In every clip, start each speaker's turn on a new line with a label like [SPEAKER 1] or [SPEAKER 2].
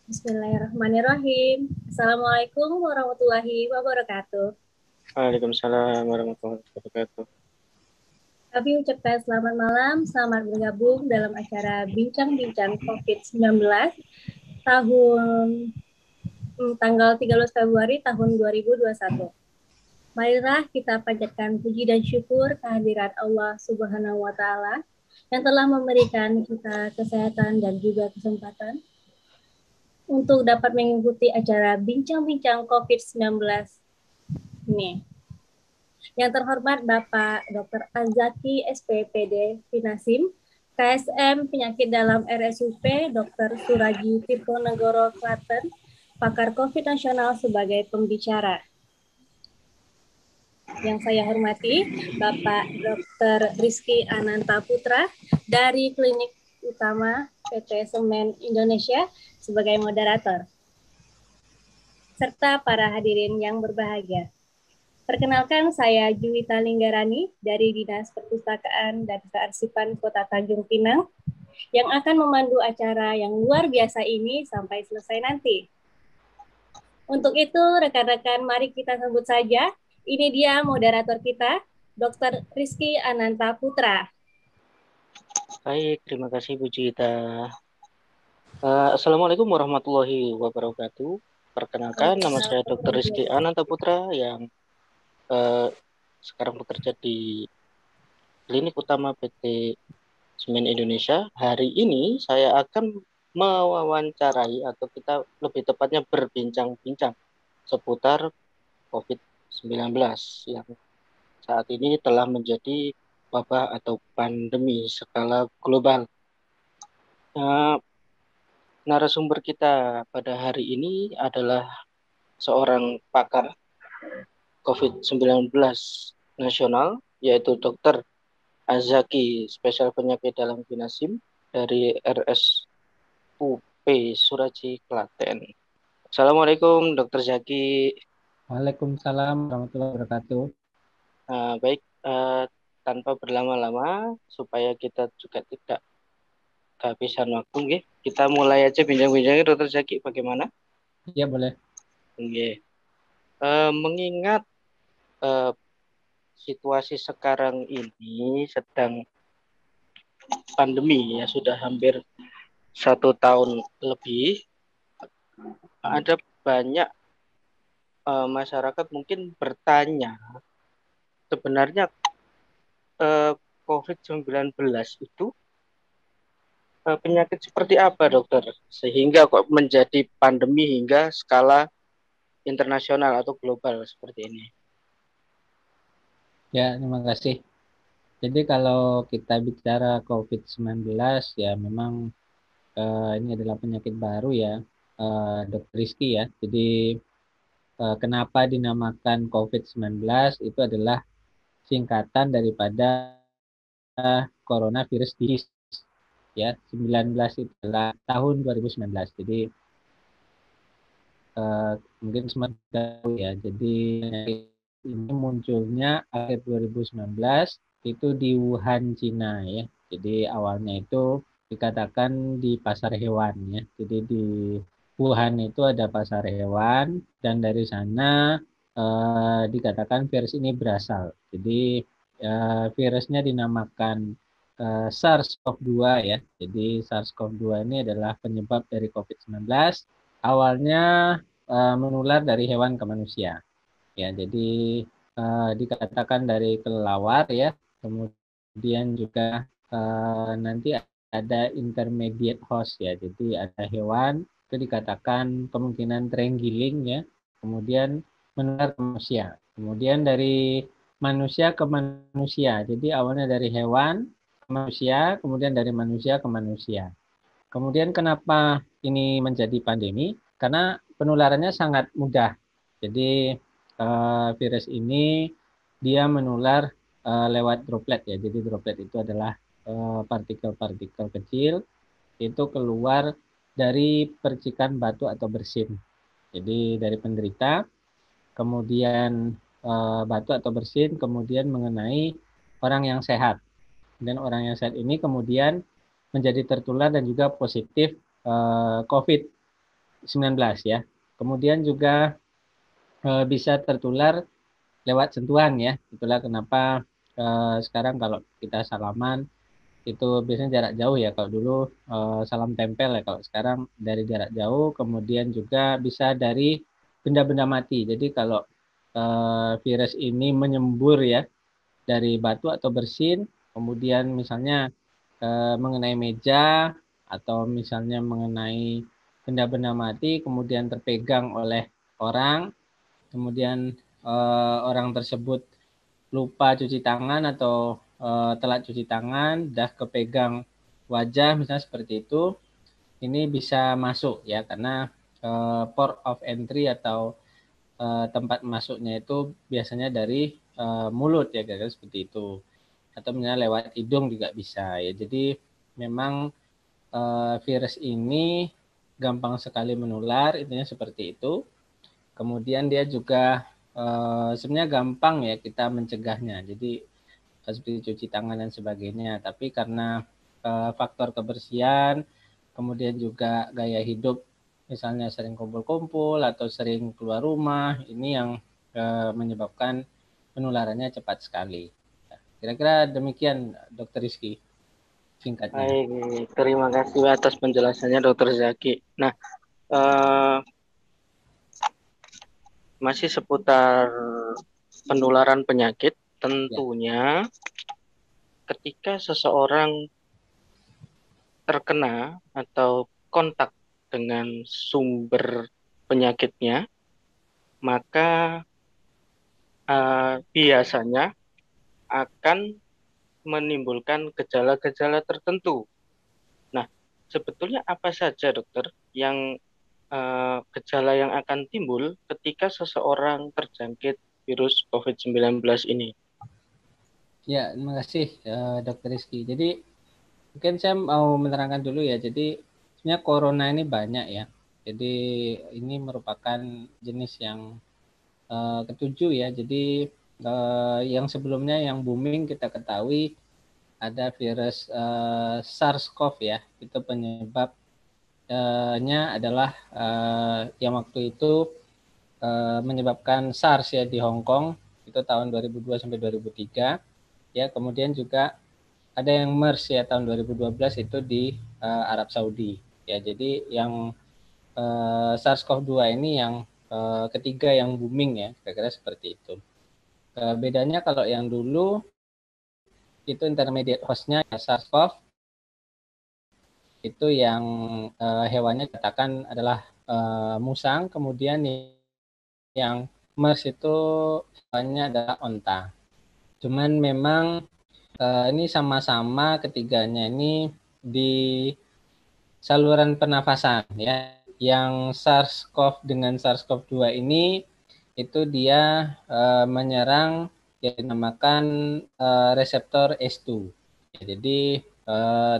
[SPEAKER 1] Bismillahirrahmanirrahim. Assalamualaikum warahmatullahi wabarakatuh.
[SPEAKER 2] Waalaikumsalam warahmatullahi wabarakatuh.
[SPEAKER 1] Kami ucapkan selamat malam, selamat bergabung dalam acara Bincang-Bincang COVID-19 tahun tanggal 13 Februari tahun 2021. Marilah kita panjatkan puji dan syukur kehadirat Allah Subhanahu wa Ta'ala yang telah memberikan kita kesehatan dan juga kesempatan untuk dapat mengikuti acara Bincang-Bincang COVID-19 ini. Yang terhormat Bapak Dr. Azaki SPPD Finasim, KSM Penyakit Dalam RSUP Dr. Suraji Tirtonegoro Klaten, pakar COVID nasional sebagai pembicara. Yang saya hormati Bapak Dr. Rizky Ananta Putra dari Klinik Utama PT Semen Indonesia sebagai moderator. Serta para hadirin yang berbahagia. Perkenalkan, saya Juwita Linggarani dari Dinas Perpustakaan dan Kearsipan Kota Tanjung Pinang yang akan memandu acara yang luar biasa ini sampai selesai nanti. Untuk itu, rekan-rekan, mari kita sebut saja. Ini dia moderator kita, Dr. Rizky Ananta Putra.
[SPEAKER 2] Baik, terima kasih Bu Cita. Assalamualaikum warahmatullahi wabarakatuh. Perkenalkan, nama saya Dr. Rizky Ananta Putra yang sekarang bekerja di Klinik Utama PT Semen Indonesia. Hari ini saya akan mewawancarai atau kita lebih tepatnya berbincang-bincang seputar COVID-19 yang saat ini telah menjadi wabah atau pandemi skala global. Narasumber kita pada hari ini adalah seorang pakar COVID-19 nasional, yaitu Dr. Azaki, spesial penyakit dalam Finasim dari RSUP Suraji Klaten. Assalamualaikum Dr. Zaki.
[SPEAKER 3] Waalaikumsalam warahmatullahi wabarakatuh.
[SPEAKER 2] Baik, tanpa berlama-lama supaya kita juga tidak kehabisan waktu, kita mulai aja bincang-bincangnya Dr. Zaki, bagaimana?
[SPEAKER 3] Iya, boleh.
[SPEAKER 2] Mengingat situasi sekarang ini sedang pandemi ya, sudah hampir 1 tahun lebih, ada banyak masyarakat mungkin bertanya, sebenarnya COVID-19 itu penyakit seperti apa, dokter, sehingga kok menjadi pandemi hingga skala internasional atau global seperti ini?
[SPEAKER 3] Ya, terima kasih. Jadi kalau kita bicara COVID-19 ya memang ini adalah penyakit baru ya, Dr. Rizky ya. Jadi kenapa dinamakan COVID-19 itu adalah singkatan daripada coronavirus disease ya. 19 itu adalah tahun 2019. Jadi mungkin semua tahu ya. Jadi ini munculnya akhir 2019 itu di Wuhan, Cina ya. Jadi awalnya itu dikatakan di pasar hewan ya. Jadi di Wuhan itu ada pasar hewan dan dari sana dikatakan virus ini berasal. Jadi virusnya dinamakan SARS-CoV-2 ya. Jadi SARS-CoV-2 ini adalah penyebab dari COVID-19. Awalnya menular dari hewan ke manusia. Ya, jadi dikatakan dari kelelawar ya, kemudian juga nanti ada intermediate host ya, jadi ada hewan itu dikatakan kemungkinan terenggiling ya, kemudian menular ke manusia, kemudian dari manusia ke manusia, jadi awalnya dari hewan ke manusia, kemudian dari manusia ke manusia. Kemudian kenapa ini menjadi pandemi? Karena penularannya sangat mudah. Jadi virus ini dia menular lewat droplet ya. Jadi droplet itu adalah partikel-partikel kecil itu keluar dari percikan batu atau bersin. Jadi dari penderita, kemudian batu atau bersin, kemudian mengenai orang yang sehat. Dan orang yang sehat ini kemudian menjadi tertular dan juga positif COVID. ya. Kemudian juga bisa tertular lewat sentuhan ya. Itulah kenapa sekarang kalau kita salaman itu biasanya jarak jauh ya. Kalau dulu salam tempel ya. Kalau sekarang dari jarak jauh, kemudian juga bisa dari benda-benda mati. Jadi kalau virus ini menyembur ya dari batu atau bersin, kemudian misalnya mengenai meja atau misalnya mengenai benda-benda mati, kemudian terpegang oleh orang, kemudian orang tersebut lupa cuci tangan atau telat cuci tangan, dah kepegang wajah misalnya seperti itu, ini bisa masuk ya karena port of entry atau tempat masuknya itu biasanya dari mulut ya kira-kira seperti itu. Atau misalnya lewat hidung juga bisa ya. Jadi memang virus ini gampang sekali menular, intinya seperti itu. Kemudian dia juga sebenarnya gampang ya kita mencegahnya. Jadi seperti cuci tangan dan sebagainya. Tapi karena faktor kebersihan, kemudian juga gaya hidup, misalnya sering kumpul-kumpul atau sering keluar rumah, ini yang menyebabkan penularannya cepat sekali. Kira-kira demikian, Dokter Rizky, singkatnya.
[SPEAKER 2] Baik, terima kasih atas penjelasannya Dokter Zaki. Nah, masih seputar penularan penyakit, tentunya ketika seseorang terkena atau kontak dengan sumber penyakitnya, maka biasanya akan menimbulkan gejala-gejala tertentu. Nah, sebetulnya apa saja dokter yang gejala yang akan timbul ketika seseorang terjangkit virus COVID-19 ini?
[SPEAKER 3] Ya, terima kasih Dokter Rizky. Jadi mungkin saya mau menerangkan dulu ya. Jadi sebenarnya corona ini banyak ya. Jadi ini merupakan jenis yang ketujuh ya. Jadi yang sebelumnya yang booming kita ketahui ada virus SARS-CoV ya. Itu penyebabnya adalah yang waktu itu menyebabkan SARS ya di Hong Kong itu tahun 2002 sampai 2003 ya. Kemudian juga ada yang MERS ya tahun 2012 itu di Arab Saudi ya. Jadi yang SARS-CoV-2 ini yang ketiga yang booming ya, kira-kira seperti itu. Bedanya kalau yang dulu itu intermediate hostnya ya, SARS-CoV itu yang hewannya katakan adalah musang, kemudian yang MERS itu hewannya adalah onta. Cuman memang ini sama-sama ketiganya ini di saluran pernafasan ya. Yang SARS-CoV dengan SARS-CoV-2 ini itu dia menyerang yang dinamakan reseptor S2. Ya, jadi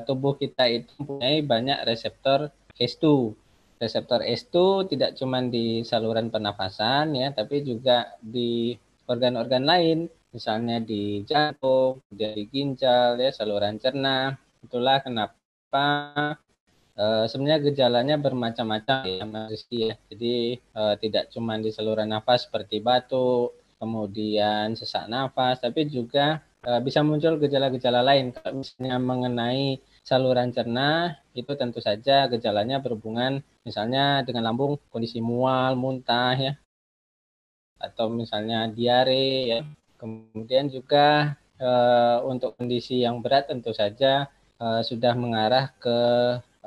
[SPEAKER 3] tubuh kita itu mempunyai banyak reseptor S2. Reseptor S2 tidak cuma di saluran pernafasan ya, tapi juga di organ-organ lain, misalnya di jantung, di ginjal ya, saluran cerna. Itulah kenapa sebenarnya gejalanya bermacam-macam ya Mas Rizky ya. Jadi tidak cuma di saluran nafas seperti batuk, kemudian sesak nafas, tapi juga bisa muncul gejala-gejala lain. Kalau misalnya mengenai saluran cerna, itu tentu saja gejalanya berhubungan misalnya dengan lambung, kondisi mual, muntah ya, atau misalnya diare ya. Kemudian juga untuk kondisi yang berat tentu saja sudah mengarah ke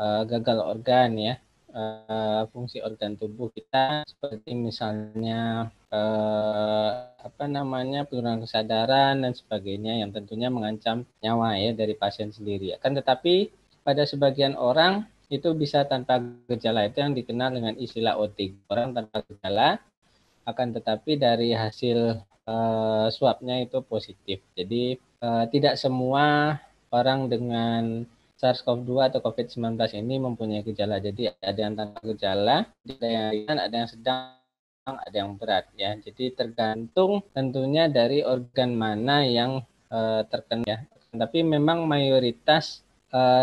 [SPEAKER 3] gagal organ ya, fungsi organ tubuh kita seperti misalnya penurunan kesadaran dan sebagainya yang tentunya mengancam nyawa ya dari pasien sendiri. Akan tetapi pada sebagian orang itu bisa tanpa gejala, itu yang dikenal dengan istilah OTG, orang tanpa gejala, akan tetapi dari hasil swabnya itu positif. Jadi tidak semua orang dengan SARS-CoV-2 atau COVID-19 ini mempunyai gejala. Jadi ada yang tanpa gejala, ada yang ringan, ada yang sedang, ada yang berat ya. Jadi tergantung tentunya dari organ mana yang terkena ya. Tapi memang mayoritas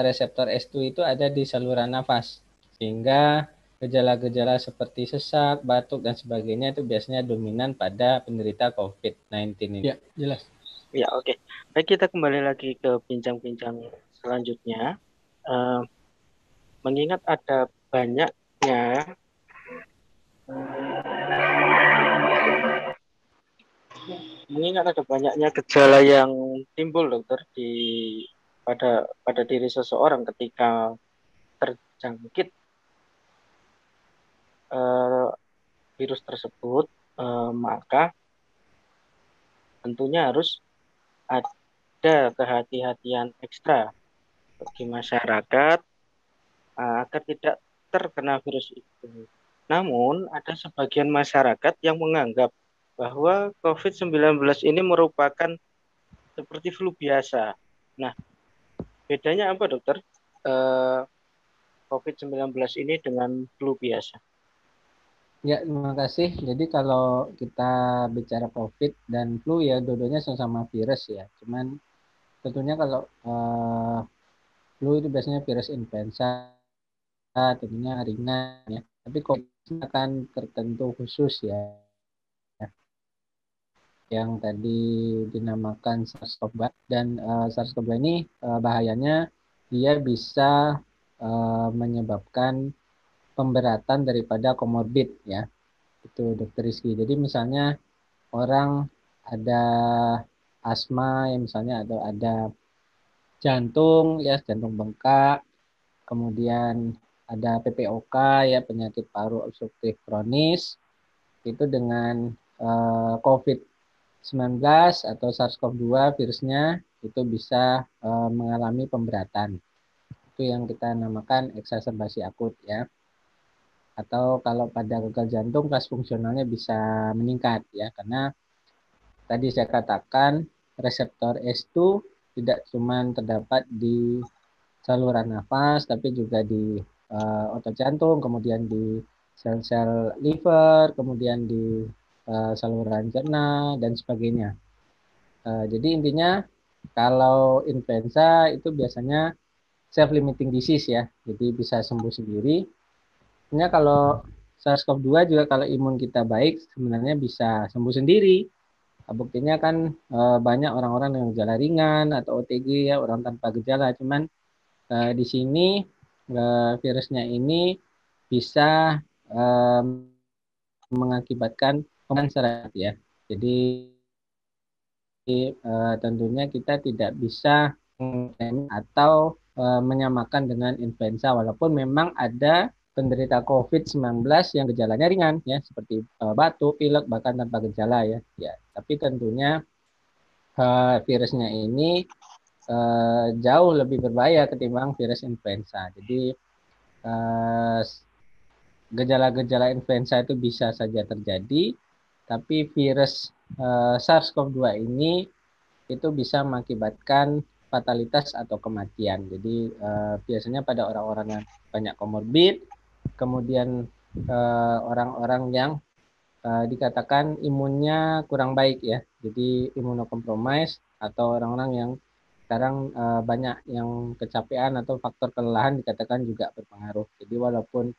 [SPEAKER 3] reseptor S2 itu ada di saluran nafas. Sehingga gejala-gejala seperti sesak, batuk, dan sebagainya itu biasanya dominan pada penderita COVID-19 ini. Ya, jelas.
[SPEAKER 2] Ya, oke. Baik, kita kembali lagi ke bincang-bincang selanjutnya. Eh, mengingat ada banyaknya gejala yang timbul, dokter, pada diri seseorang ketika terjangkit eh, virus tersebut, maka tentunya harus ada kehati-hatian ekstra bagi masyarakat agar tidak terkena virus itu. Namun, ada sebagian masyarakat yang menganggap bahwa COVID-19 ini merupakan seperti flu biasa. Nah, bedanya apa, dokter? COVID-19 ini dengan flu biasa?
[SPEAKER 3] Ya, terima kasih. Jadi kalau kita bicara COVID dan flu ya dua-duanya sama-sama virus ya. Cuman tentunya kalau flu itu biasanya virus influenza, tentunya ringan ya. Tapi COVID akan tertentu khusus ya, yang tadi dinamakan SARS-CoV-2 dan SARS-CoV-2 ini bahayanya dia bisa menyebabkan pemberatan daripada komorbid ya. Itu Dokter Rizky. Jadi misalnya orang ada asma ya misalnya atau ada jantung ya jantung bengkak, kemudian ada PPOK ya penyakit paru obstruktif kronis itu dengan COVID-19 atau SARS-CoV-2 virusnya itu bisa mengalami pemberatan. Itu yang kita namakan eksaserbasi akut ya. Atau kalau pada gagal jantung kelas fungsionalnya bisa meningkat ya karena tadi saya katakan reseptor S2 tidak cuma terdapat di saluran nafas tapi juga di otot jantung, kemudian di sel-sel liver, kemudian di saluran cerna dan sebagainya. Jadi intinya kalau influenza itu biasanya self limiting disease ya. Jadi bisa sembuh sendiri. Sebenarnya kalau SARS-CoV-2 juga kalau imun kita baik sebenarnya bisa sembuh sendiri. Buktinya kan banyak orang-orang dengan gejala ringan atau OTG ya, orang tanpa gejala. Cuman di sini virusnya ini bisa mengakibatkan pembunuhan serat ya. Jadi tentunya kita tidak bisa atau menyamakan dengan influenza walaupun memang ada penderita COVID-19 yang gejalanya ringan ya seperti batuk, pilek bahkan tanpa gejala ya. Ya, tapi tentunya virusnya ini jauh lebih berbahaya ketimbang virus influenza. Jadi gejala-gejala influenza itu bisa saja terjadi, tapi virus SARS-CoV-2 ini itu bisa mengakibatkan fatalitas atau kematian. Jadi biasanya pada orang-orang yang banyak komorbid, kemudian orang-orang yang dikatakan imunnya kurang baik ya. Jadi imunokompromis atau orang-orang yang sekarang banyak yang kecapean atau faktor kelelahan dikatakan juga berpengaruh. Jadi walaupun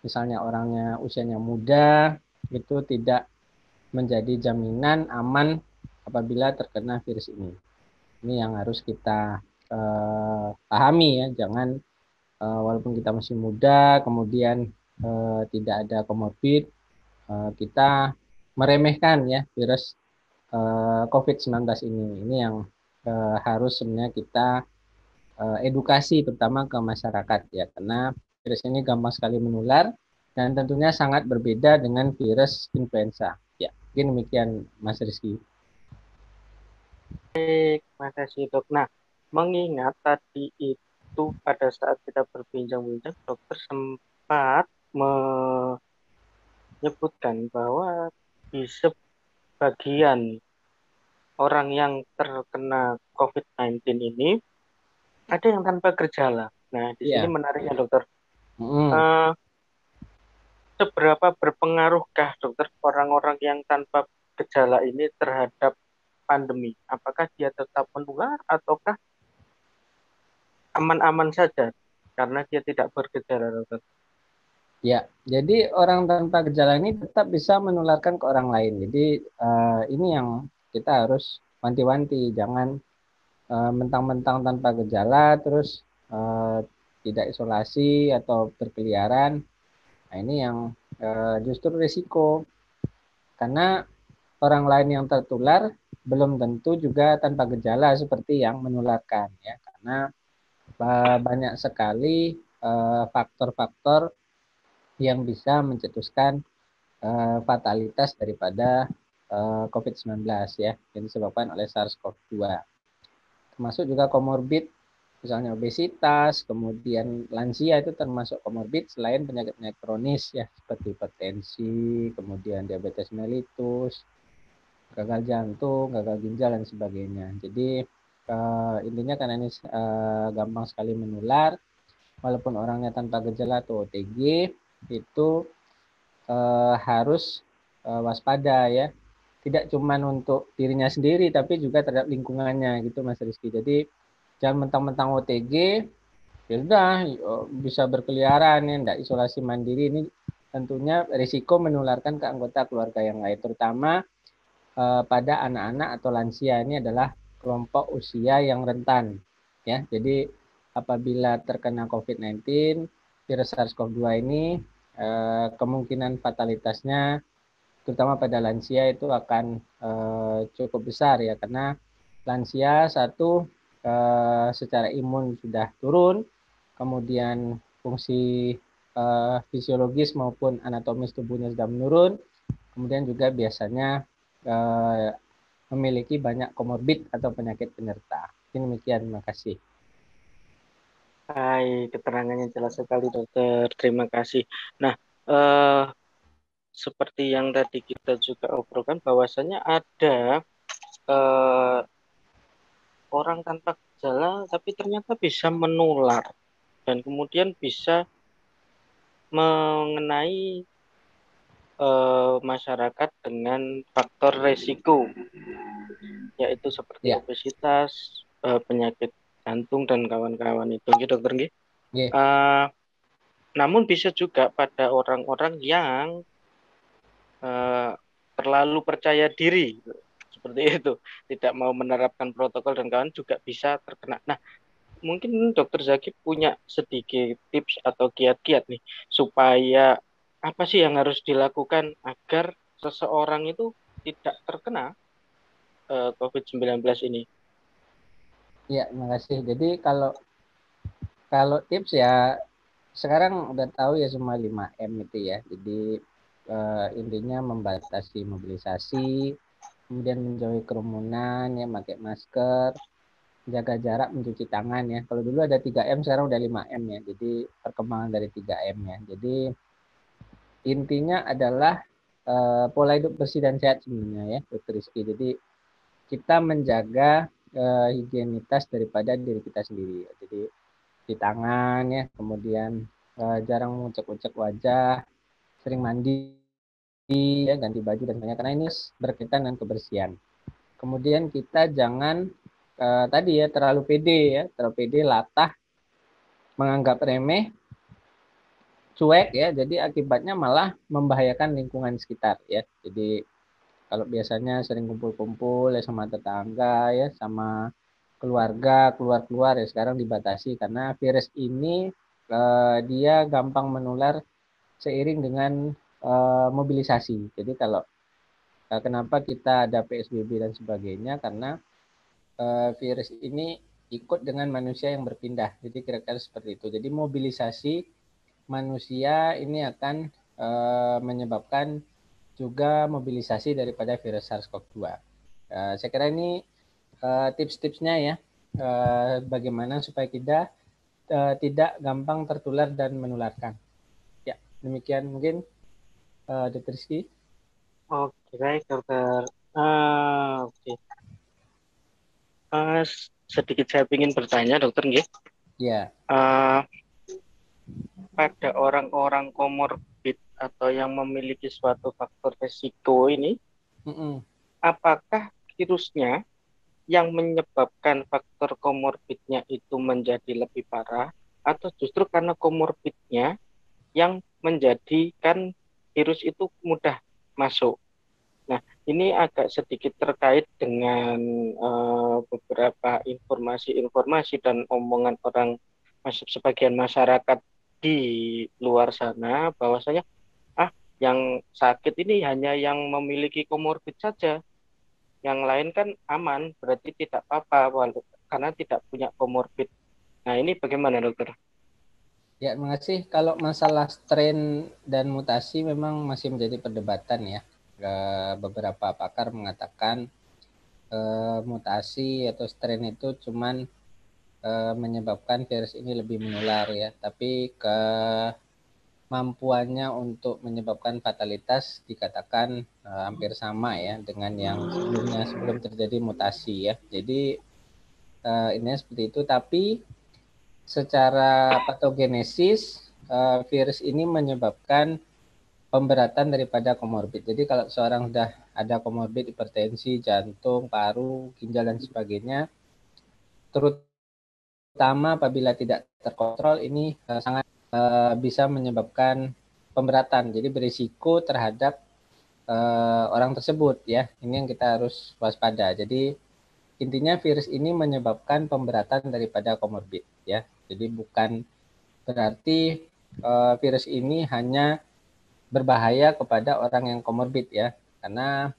[SPEAKER 3] misalnya orangnya usianya muda, itu tidak menjadi jaminan aman apabila terkena virus ini. Ini yang harus kita pahami ya, jangan walaupun kita masih muda, kemudian tidak ada komorbid, kita meremehkan ya virus COVID-19 ini. Ini yang harus sebenarnya kita edukasi terutama ke masyarakat ya, karena virus ini gampang sekali menular dan tentunya sangat berbeda dengan virus influenza. Ya, mungkin demikian Mas Rizky.
[SPEAKER 2] Baik, makasih dok. Nah, mengingat tadi itu pada saat kita berbincang-bincang, dokter sempat menyebutkan bahwa di sebagian orang yang terkena COVID-19 ini ada yang tanpa gejala. Nah, di sini
[SPEAKER 3] Ya.
[SPEAKER 2] menariknya dokter. Seberapa berpengaruhkah dokter orang-orang yang tanpa gejala ini terhadap pandemi? Apakah dia tetap menular ataukah aman-aman saja karena dia tidak bergejala, dokter?
[SPEAKER 3] Ya, jadi orang tanpa gejala ini tetap bisa menularkan ke orang lain. Jadi ini yang kita harus wanti-wanti, jangan mentang-mentang tanpa gejala terus tidak isolasi atau berkeliaran. Nah, ini yang justru risiko karena orang lain yang tertular belum tentu juga tanpa gejala seperti yang menularkan ya, karena banyak sekali faktor-faktor yang bisa mencetuskan fatalitas daripada COVID-19 ya, yang disebabkan oleh SARS-CoV-2. Termasuk juga komorbid, misalnya obesitas, kemudian lansia itu termasuk komorbid selain penyakit-penyakit kronis ya, seperti hipertensi, kemudian diabetes mellitus, gagal jantung, gagal ginjal dan sebagainya. Jadi intinya karena ini gampang sekali menular, walaupun orangnya tanpa gejala atau OTG itu harus waspada ya. Tidak cuma untuk dirinya sendiri tapi juga terhadap lingkungannya gitu Mas Rizky. Jadi jangan mentang-mentang OTG ya udah bisa berkeliaran ya, enggak isolasi mandiri. Ini tentunya risiko menularkan ke anggota keluarga yang lain, terutama pada anak-anak atau lansia. Ini adalah kelompok usia yang rentan ya. Jadi apabila terkena COVID-19 virus SARS-CoV-2 ini kemungkinan fatalitasnya terutama pada lansia itu akan cukup besar ya, karena lansia satu secara imun sudah turun, kemudian fungsi fisiologis maupun anatomis tubuhnya sudah menurun, kemudian juga biasanya memiliki banyak komorbid atau penyakit penyerta. Demikian, terima kasih.
[SPEAKER 2] Hai, keterangannya jelas sekali dokter. Terima kasih. Nah, seperti yang tadi kita juga obrolkan bahwasanya ada orang tanpa gejala tapi ternyata bisa menular dan kemudian bisa mengenai masyarakat dengan faktor resiko, yaitu seperti
[SPEAKER 3] Ya,
[SPEAKER 2] obesitas, penyakit jantung dan kawan-kawan itu, gitu dokter.
[SPEAKER 3] yeah.
[SPEAKER 2] Namun bisa juga pada orang-orang yang terlalu percaya diri, seperti itu, tidak mau menerapkan protokol dan kawan juga bisa terkena. Nah, mungkin dokter Zaki punya sedikit tips atau kiat-kiat nih supaya apa sih yang harus dilakukan agar seseorang itu tidak terkena COVID-19 ini?
[SPEAKER 3] Ya, terima kasih. Jadi kalau tips ya sekarang udah tahu ya semua 5M itu ya. Jadi intinya membatasi mobilisasi, kemudian menjauhi kerumunan ya, pakai masker, jaga jarak, mencuci tangan ya. Kalau dulu ada 3M, sekarang udah 5M ya. Jadi perkembangan dari 3M ya. Jadi intinya adalah pola hidup bersih dan sehat sebenarnya ya, Dokter Rizky. Jadi kita menjaga higienitas daripada diri kita sendiri. Jadi di tangan ya, kemudian jarang mengucek-ucek wajah, sering mandi ya, ganti baju dan sebagainya, karena ini berkaitan dengan kebersihan. Kemudian kita jangan tadi ya terlalu pede ya, terlalu pede, latah, menganggap remeh, cuek ya, jadi akibatnya malah membahayakan lingkungan sekitar ya. Jadi kalau biasanya sering kumpul-kumpul ya sama tetangga ya, sama keluarga, keluar-keluar ya sekarang dibatasi karena virus ini dia gampang menular seiring dengan mobilisasi. Jadi kalau kenapa kita ada PSBB dan sebagainya, karena virus ini ikut dengan manusia yang berpindah. Jadi kira-kira seperti itu. Jadi mobilisasi manusia ini akan menyebabkan juga mobilisasi daripada virus SARS-CoV-2. Saya kira ini tips-tipsnya ya, bagaimana supaya kita tidak gampang tertular dan menularkan. Ya, demikian mungkin Dr. Rizky.
[SPEAKER 2] Oke, baik dokter. Oke. Sedikit saya ingin bertanya dokter, nggih.
[SPEAKER 3] Ya.
[SPEAKER 2] Pada orang-orang komorbid atau yang memiliki suatu faktor resiko ini, apakah virusnya yang menyebabkan faktor komorbidnya itu menjadi lebih parah, atau justru karena komorbidnya yang menjadikan virus itu mudah masuk. Nah, ini agak sedikit terkait dengan beberapa informasi-informasi dan omongan orang sebagian masyarakat di luar sana, bahwasanya yang sakit ini hanya yang memiliki komorbid saja, yang lain kan aman, berarti tidak apa-apa karena tidak punya komorbid. Nah, ini bagaimana dokter?
[SPEAKER 3] Ya, terima kasih. Kalau masalah strain dan mutasi memang masih menjadi perdebatan ya. Beberapa pakar mengatakan mutasi atau strain itu cuman menyebabkan virus ini lebih menular ya, tapi kemampuannya untuk menyebabkan fatalitas dikatakan hampir sama ya dengan yang sebelumnya, sebelum terjadi mutasi ya. Jadi ini seperti itu, tapi secara patogenesis virus ini menyebabkan pemberatan daripada komorbid. Jadi kalau seorang sudah ada komorbid hipertensi, jantung, paru, ginjal dan sebagainya, terutama apabila tidak terkontrol, ini sangat bisa menyebabkan pemberatan. Jadi berisiko terhadap orang tersebut ya. Ini yang kita harus waspada. Jadi intinya virus ini menyebabkan pemberatan daripada komorbid ya. Jadi bukan berarti virus ini hanya berbahaya kepada orang yang komorbid ya. Karena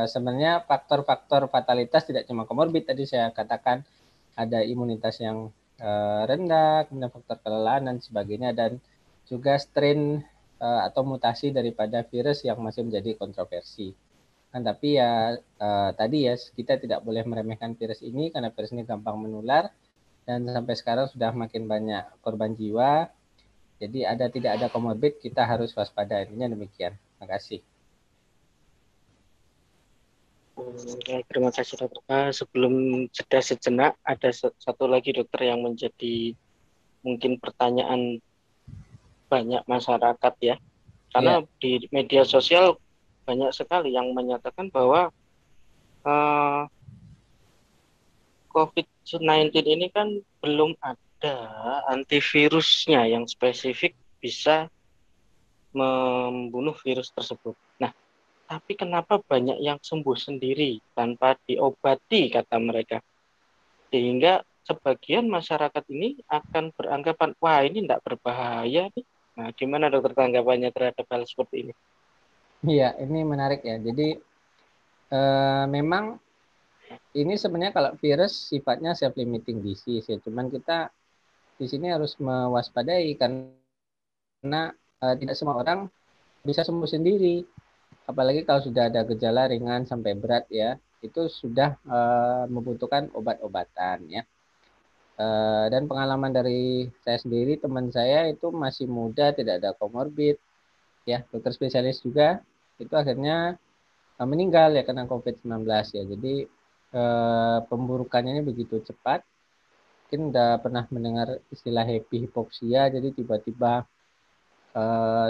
[SPEAKER 3] sebenarnya faktor-faktor fatalitas tidak cuma komorbid, tadi saya katakan ada imunitas yang rendah, kemudian faktor kelelahan dan sebagainya, dan juga strain atau mutasi daripada virus yang masih menjadi kontroversi. Kan tapi ya tadi ya, kita tidak boleh meremehkan virus ini karena virus ini gampang menular dan sampai sekarang sudah makin banyak korban jiwa. Jadi tidak ada komorbid, kita harus waspada. Intinya demikian. Terima kasih.
[SPEAKER 2] Terima kasih dokter. Sebelum jeda sejenak, ada satu lagi dokter yang menjadi mungkin pertanyaan banyak masyarakat ya. Karena di media sosial banyak sekali yang menyatakan bahwa COVID-19 ini kan belum ada antivirusnya yang spesifik bisa membunuh virus tersebut. Nah, tapi kenapa banyak yang sembuh sendiri tanpa diobati, kata mereka. Sehingga sebagian masyarakat ini akan beranggapan, wah ini tidak berbahaya nih. Nah, gimana dokter tanggapannya terhadap hal seperti ini?
[SPEAKER 3] Iya, ini menarik ya. Jadi memang ini sebenarnya kalau virus sifatnya self-limiting disease ya. Cuman kita di sini harus mewaspadai karena tidak semua orang bisa sembuh sendiri. Apalagi kalau sudah ada gejala ringan sampai berat ya, itu sudah membutuhkan obat-obatan ya. Dan pengalaman dari saya sendiri, teman saya itu masih muda, tidak ada komorbid, ya, dokter spesialis juga, itu akhirnya meninggal ya karena COVID-19 ya. Jadi pemburukannya ini begitu cepat. Mungkin udah pernah mendengar istilah happy hipoksia, jadi tiba-tiba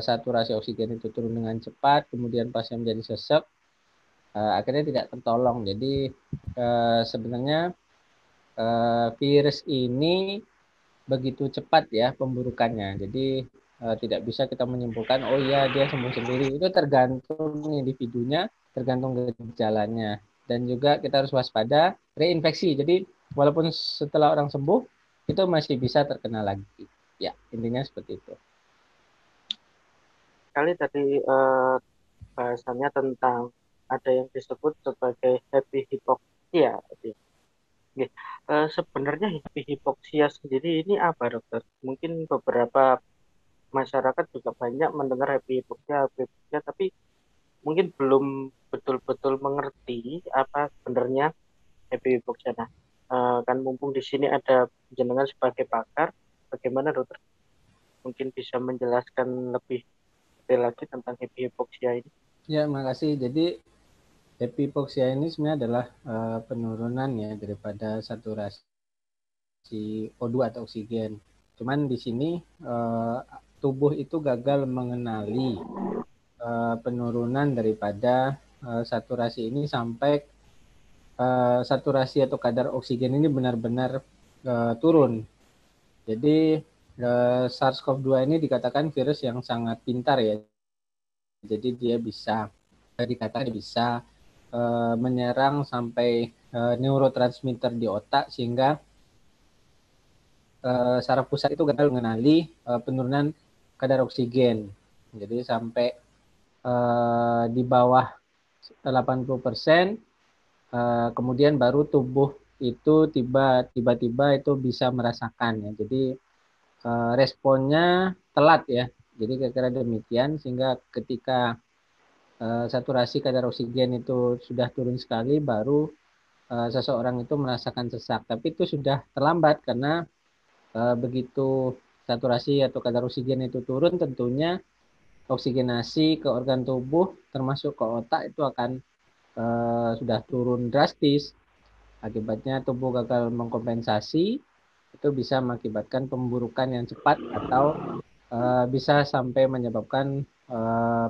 [SPEAKER 3] saturasi oksigen itu turun dengan cepat, kemudian pasien menjadi sesek, akhirnya tidak tertolong. Jadi sebenarnya virus ini begitu cepat ya pemburukannya. Jadi tidak bisa kita menyimpulkan oh iya dia sembuh sendiri. Itu tergantung individunya, tergantung gejalanya. Dan juga kita harus waspada reinfeksi. Jadi walaupun setelah orang sembuh itu masih bisa terkena lagi. Ya, intinya seperti itu.
[SPEAKER 2] Kali tadi bahasannya tentang ada yang disebut sebagai happy hypoxia. Sebenarnya happy hypoxia sendiri ini apa dokter? Mungkin beberapa masyarakat juga banyak mendengar happy hypoxia, tapi mungkin belum betul-betul mengerti apa sebenarnya happy hypoxia. Nah, kan mumpung di sini ada jenengan sebagai pakar, bagaimana dokter? Mungkin bisa menjelaskan lebih detail lagi tentang happy hypoxia ini.
[SPEAKER 3] Ya, makasih. Jadi happy hypoxia ini sebenarnya adalah penurunan ya daripada saturasi O2 atau oksigen. Cuman di sini tubuh itu gagal mengenali penurunan daripada saturasi ini sampai saturasi atau kadar oksigen ini benar-benar turun. Jadi SARS-CoV-2 ini dikatakan virus yang sangat pintar ya. Jadi dia bisa dikatakan bisa menyerang sampai neurotransmitter di otak sehingga saraf pusat itu gagal mengenali penurunan kadar oksigen. Jadi sampai di bawah 80%, kemudian baru tubuh itu tiba-tiba itu bisa merasakan ya. Jadi responnya telat ya. Jadi kira-kira demikian sehingga ketika saturasi kadar oksigen itu sudah turun sekali baru seseorang itu merasakan sesak. Tapi itu sudah terlambat karena begitu saturasi atau kadar oksigen itu turun tentunya oksigenasi ke organ tubuh termasuk ke otak itu akan sudah turun drastis. Akibatnya tubuh gagal mengkompensasi, itu bisa mengakibatkan pemburukan yang cepat atau bisa sampai menyebabkan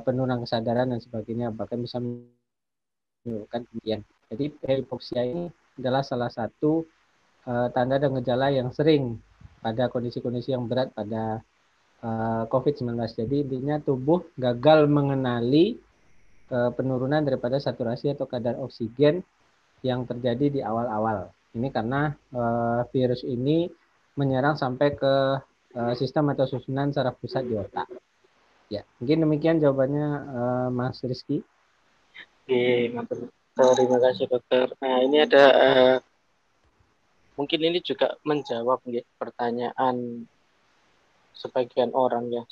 [SPEAKER 3] penurunan kesadaran dan sebagainya, bahkan bisa menyebabkan kematian. Jadi hipoksia ini adalah salah satu tanda dan gejala yang sering pada kondisi-kondisi yang berat pada COVID-19. Jadi intinya tubuh gagal mengenali penurunan daripada saturasi atau kadar oksigen yang terjadi di awal-awal. Ini karena virus ini menyerang sampai ke sistem atau susunan saraf pusat di otak. Ya, mungkin demikian jawabannya Mas Rizky.
[SPEAKER 2] Oke, terima kasih dokter. Nah, ini ada mungkin ini juga menjawab pertanyaan sebagian orang ya.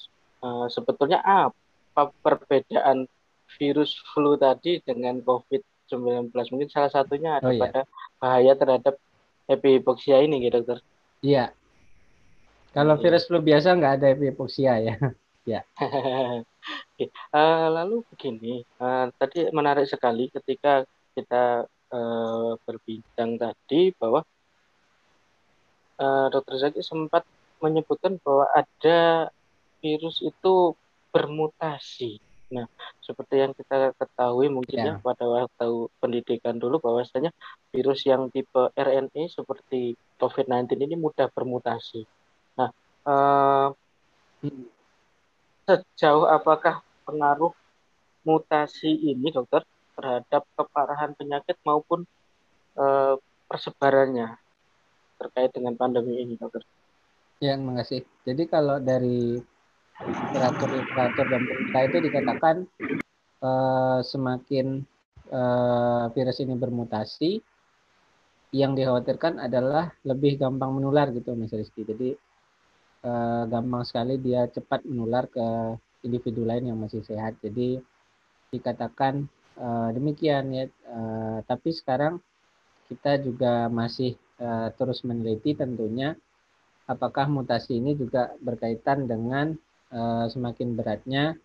[SPEAKER 2] Sebetulnya apa perbedaan virus flu tadi dengan COVID-19? Mungkin salah satunya ada pada bahaya terhadap hipoksia ini gitu dokter.
[SPEAKER 3] Iya. Kalau virus flu biasa nggak ada hipoksia ya. Ya.
[SPEAKER 2] Lalu begini, tadi menarik sekali ketika kita berbincang tadi bahwa Dr. Zaki sempat menyebutkan bahwa ada virus itu bermutasi. Nah, seperti yang kita ketahui mungkin ya pada waktu pendidikan dulu bahwasanya virus yang tipe RNA seperti COVID-19 ini mudah bermutasi. Nah, sejauh apakah pengaruh mutasi ini, dokter, terhadap keparahan penyakit maupun persebarannya terkait dengan pandemi ini, dokter?
[SPEAKER 3] Ya, terima kasih. Jadi kalau dari literatur dan berita itu dikatakan semakin virus ini bermutasi, yang dikhawatirkan adalah lebih gampang menular gitu, Mas Rizky. Jadi gampang sekali dia cepat menular ke individu lain yang masih sehat. Jadi dikatakan demikian ya. Tapi sekarang kita juga masih terus meneliti tentunya apakah mutasi ini juga berkaitan dengan semakin beratnya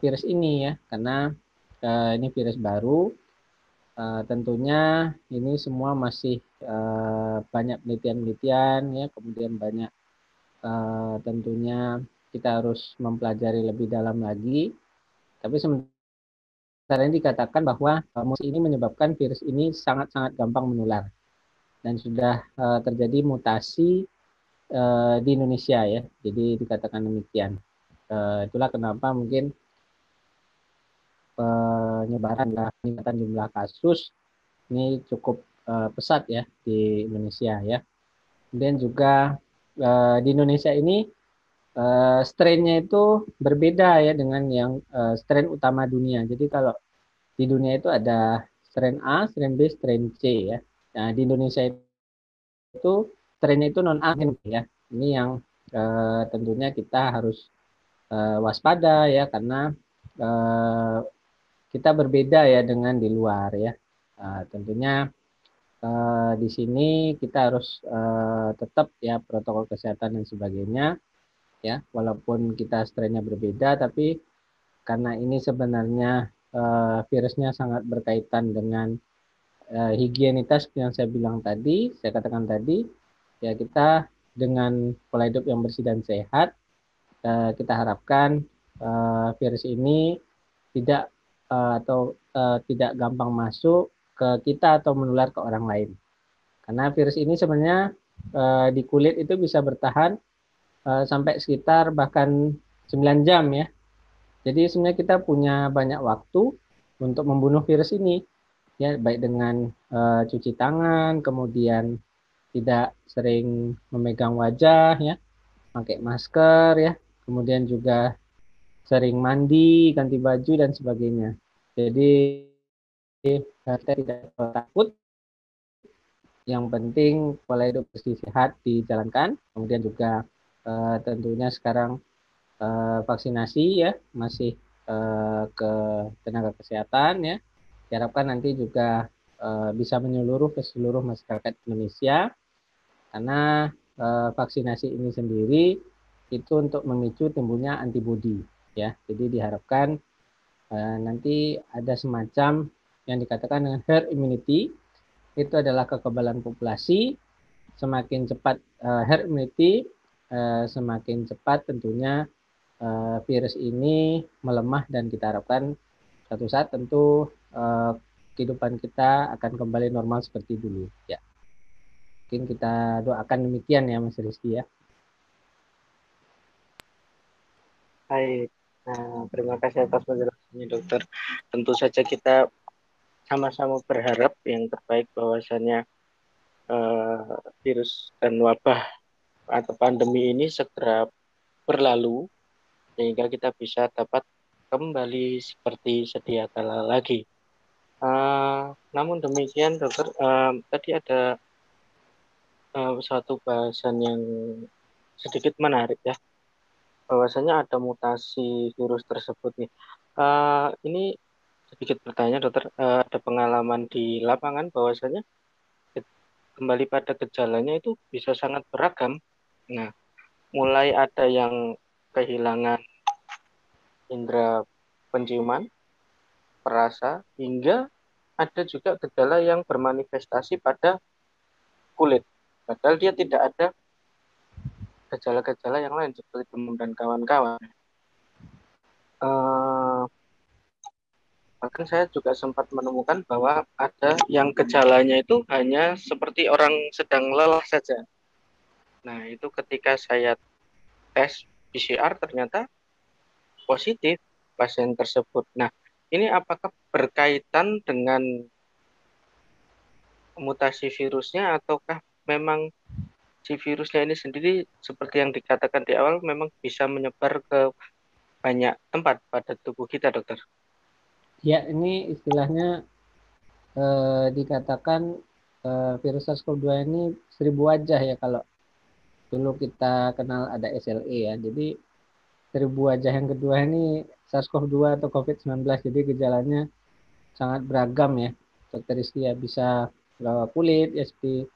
[SPEAKER 3] virus ini ya, karena ini virus baru. Tentunya ini semua masih banyak penelitian-penelitian ya, kemudian banyak tentunya kita harus mempelajari lebih dalam lagi. Tapi sementara ini dikatakan bahwa mutasi ini menyebabkan virus ini sangat-sangat gampang menular dan sudah terjadi mutasi di Indonesia ya. Jadi dikatakan demikian. Itulah kenapa mungkin peningkatan jumlah kasus ini cukup pesat ya di Indonesia ya. Kemudian juga di Indonesia ini strain-nya itu berbeda ya dengan yang strain utama dunia. Jadi kalau di dunia itu ada strain A, strain B, strain C ya. Nah, di Indonesia itu strain-nya itu non A ya. Ini yang tentunya kita harus waspada ya, karena kita berbeda ya dengan di luar ya. Tentunya di sini kita harus tetap ya protokol kesehatan dan sebagainya ya, walaupun kita strainnya berbeda, tapi karena ini sebenarnya virusnya sangat berkaitan dengan higienitas yang saya bilang tadi, saya katakan tadi, ya kita dengan pola hidup yang bersih dan sehat, kita harapkan virus ini tidak tidak gampang masuk ke kita atau menular ke orang lain. Karena virus ini sebenarnya di kulit itu bisa bertahan sampai sekitar bahkan 9 jam ya. Jadi sebenarnya kita punya banyak waktu untuk membunuh virus ini, ya, baik dengan cuci tangan, kemudian tidak sering memegang wajah, ya, pakai masker, ya, kemudian juga sering mandi, ganti baju dan sebagainya. Jadi kita tidak perlu takut. Yang penting pola hidup bersih sehat dijalankan. Kemudian juga tentunya sekarang vaksinasi ya masih ke tenaga kesehatan ya. Diharapkan nanti juga bisa menyeluruh ke seluruh masyarakat Indonesia karena vaksinasi ini sendiri itu untuk memicu tumbuhnya antibodi ya. Jadi diharapkan nanti ada semacam yang dikatakan dengan herd immunity, itu adalah kekebalan populasi. Semakin cepat herd immunity, semakin cepat tentunya virus ini melemah dan kita harapkan suatu saat tentu kehidupan kita akan kembali normal seperti dulu. Ya, mungkin kita doakan demikian ya Mas Rizky ya.
[SPEAKER 2] Baik, nah, terima kasih atas penjelasannya dokter. Tentu saja kita sama-sama berharap yang terbaik bahwasannya virus dan wabah atau pandemi ini segera berlalu sehingga kita bisa dapat kembali seperti sedia kala lagi. Namun demikian dokter, tadi ada suatu bahasan yang sedikit menarik ya, bahwasanya ada mutasi virus tersebut nih. Ini sedikit bertanya dokter, ada pengalaman di lapangan bahwasanya kembali pada gejalanya itu bisa sangat beragam. Nah, mulai ada yang kehilangan indera penciuman, perasa, hingga ada juga gejala yang bermanifestasi pada kulit. Padahal dia tidak ada gejala-gejala yang lain seperti demam dan kawan-kawan. Bahkan saya juga sempat menemukan bahwa ada yang gejalanya itu hanya seperti orang sedang lelah saja. Nah, itu ketika saya tes PCR ternyata positif pasien tersebut. Nah, ini apakah berkaitan dengan mutasi virusnya ataukah memang si virusnya ini sendiri seperti yang dikatakan di awal memang bisa menyebar ke banyak tempat pada tubuh kita, dokter?
[SPEAKER 3] Ya, ini istilahnya dikatakan virus SARS-CoV-2 ini 1000 wajah ya kalau dulu kita kenal ada SLE ya. Jadi 1000 wajah yang kedua ini SARS-CoV-2 atau COVID-19. Jadi gejalanya sangat beragam ya. Dokter Rizky ya bisa kulit ya seperti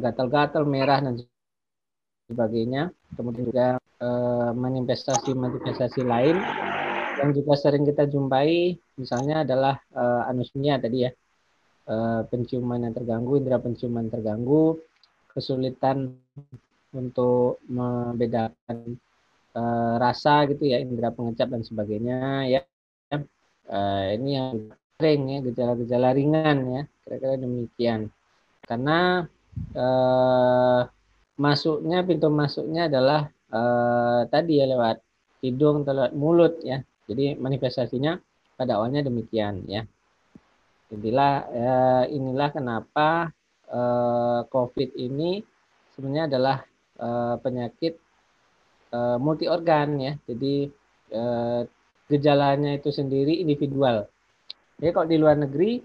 [SPEAKER 3] gatal-gatal merah dan sebagainya. Kemudian juga manifestasi lain yang juga sering kita jumpai misalnya adalah anosmia tadi ya. Penciuman yang terganggu, indera penciuman terganggu, kesulitan untuk membedakan rasa gitu ya, indera pengecap dan sebagainya ya. Ini yang sering ya, gejala-gejala ringan ya, kira-kira demikian. Karena pintu masuknya adalah tadi ya lewat hidung atau lewat mulut ya. Jadi manifestasinya pada awalnya demikian ya. Inilah kenapa COVID ini sebenarnya adalah penyakit multi organ ya. Jadi gejalanya itu sendiri individual. Jadi kalau di luar negeri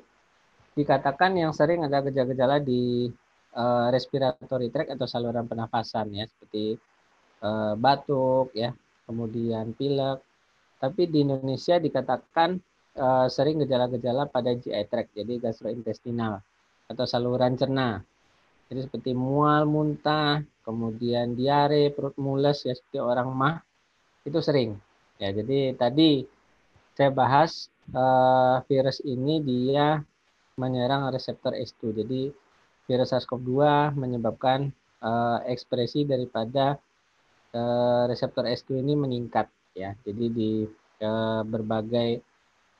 [SPEAKER 3] dikatakan yang sering ada gejala-gejala di respiratory tract atau saluran pernafasan ya, seperti batuk ya, kemudian pilek. Tapi di Indonesia dikatakan sering gejala-gejala pada GI tract, jadi gastrointestinal atau saluran cerna. Jadi seperti mual, muntah, kemudian diare, perut mules ya seperti orang mah, itu sering. Ya, jadi tadi saya bahas virus ini dia menyerang reseptor S2. Jadi virus SARS-CoV-2 menyebabkan ekspresi daripada reseptor S2 ini meningkat ya. Jadi di berbagai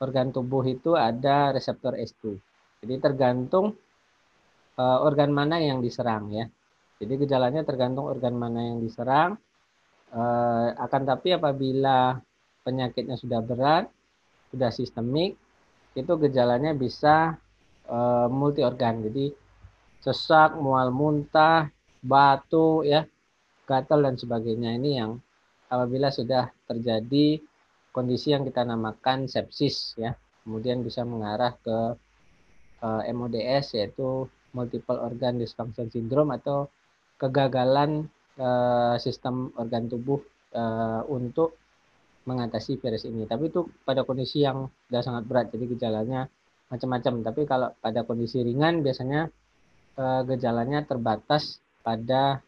[SPEAKER 3] organ tubuh itu ada reseptor S2. Jadi tergantung organ mana yang diserang ya. Jadi gejalanya tergantung organ mana yang diserang. Akan tapi apabila penyakitnya sudah berat, sudah sistemik, itu gejalanya bisa multi organ. Jadi sesak, mual muntah, batuk, ya, gatal dan sebagainya. Ini yang apabila sudah terjadi kondisi yang kita namakan sepsis, ya, kemudian bisa mengarah ke MODS, yaitu multiple organ dysfunction syndrome, atau kegagalan sistem organ tubuh untuk mengatasi virus ini. Tapi itu pada kondisi yang sudah sangat berat, jadi gejalanya macam-macam. Tapi kalau pada kondisi ringan, biasanya gejalanya terbatas pada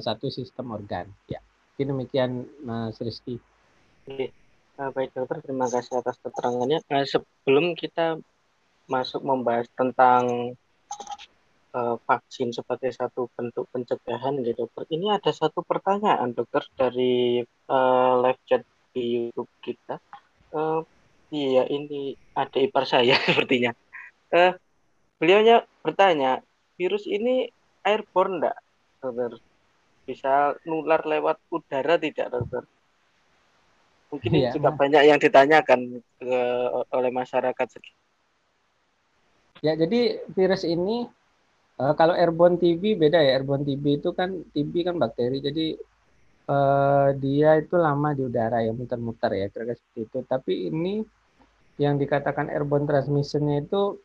[SPEAKER 3] satu sistem organ. Ya, jadi demikian Mas Rizky.
[SPEAKER 2] Oke. Baik dokter, terima kasih atas keterangannya. Sebelum kita masuk membahas tentang vaksin sebagai satu bentuk pencegahan, gitu dokter, ini ada satu pertanyaan dokter dari live chat di YouTube kita. Iya, ini ada ipar saya sepertinya. Beliaunya bertanya, virus ini airborne enggak, dokter? Bisa nular lewat udara tidak, dokter? Mungkin ini
[SPEAKER 3] Ya,
[SPEAKER 2] juga banyak yang ditanyakan oleh masyarakat.
[SPEAKER 3] ya, jadi virus ini kalau airborne TB beda ya. Airborne TB itu kan, TB kan bakteri, jadi dia itu lama di udara ya, muter-muter ya, kira-kira seperti itu. Tapi ini yang dikatakan airborne transmissionnya itu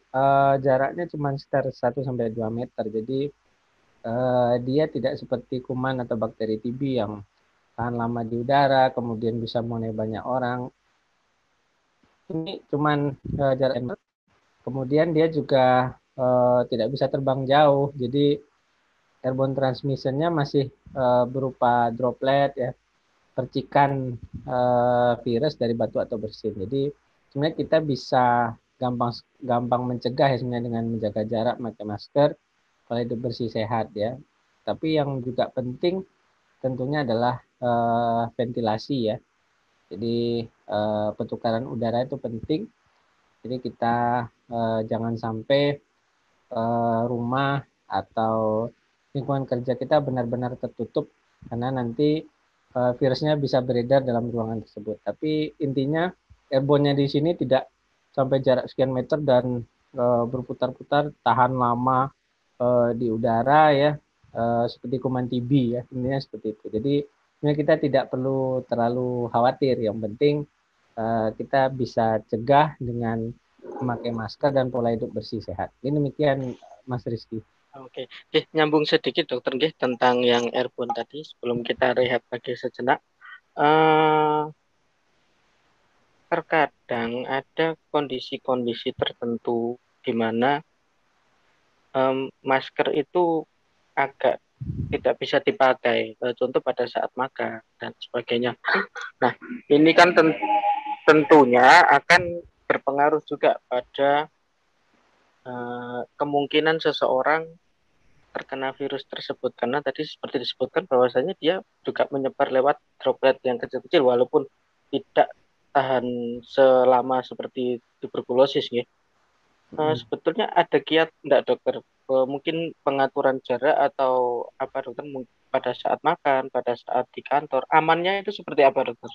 [SPEAKER 3] jaraknya cuma sekitar 1-2 meter. Jadi dia tidak seperti kuman atau bakteri TB yang tahan lama di udara, kemudian bisa mulai banyak orang. Ini cuma jarak meter. Kemudian dia juga tidak bisa terbang jauh. Jadi airborne transmissionnya masih berupa droplet, ya, percikan virus dari batu atau bersin. Jadi sebenarnya kita bisa gampang mencegah ya sebenarnya dengan menjaga jarak, pakai masker, pola hidup bersih sehat ya. Tapi yang juga penting tentunya adalah ventilasi ya. Jadi pertukaran udara itu penting. Jadi kita jangan sampai rumah atau lingkungan kerja kita benar-benar tertutup, karena nanti virusnya bisa beredar dalam ruangan tersebut. Tapi intinya airborne-nya di sini tidak sampai jarak sekian meter dan berputar-putar tahan lama di udara ya, seperti kuman TB ya, intinya seperti itu. Jadi kita tidak perlu terlalu khawatir. Yang penting kita bisa cegah dengan memakai masker dan pola hidup bersih sehat. Ini demikian Mas Rizky.
[SPEAKER 2] Oke, nyambung sedikit dokter tentang yang airborne tadi sebelum kita rehat lagi sejenak. Terkadang ada kondisi-kondisi tertentu di mana masker itu agak tidak bisa dipakai, contoh pada saat makan dan sebagainya. Nah, ini kan tentunya akan berpengaruh juga pada kemungkinan seseorang terkena virus tersebut, karena tadi seperti disebutkan bahwasanya dia juga menyebar lewat droplet yang kecil-kecil walaupun tidak tahan selama seperti tuberkulosis ya. Sebetulnya ada kiat enggak dokter? Mungkin pengaturan jarak atau apa dokter, pada saat makan, pada saat di kantor, amannya itu seperti apa dokter?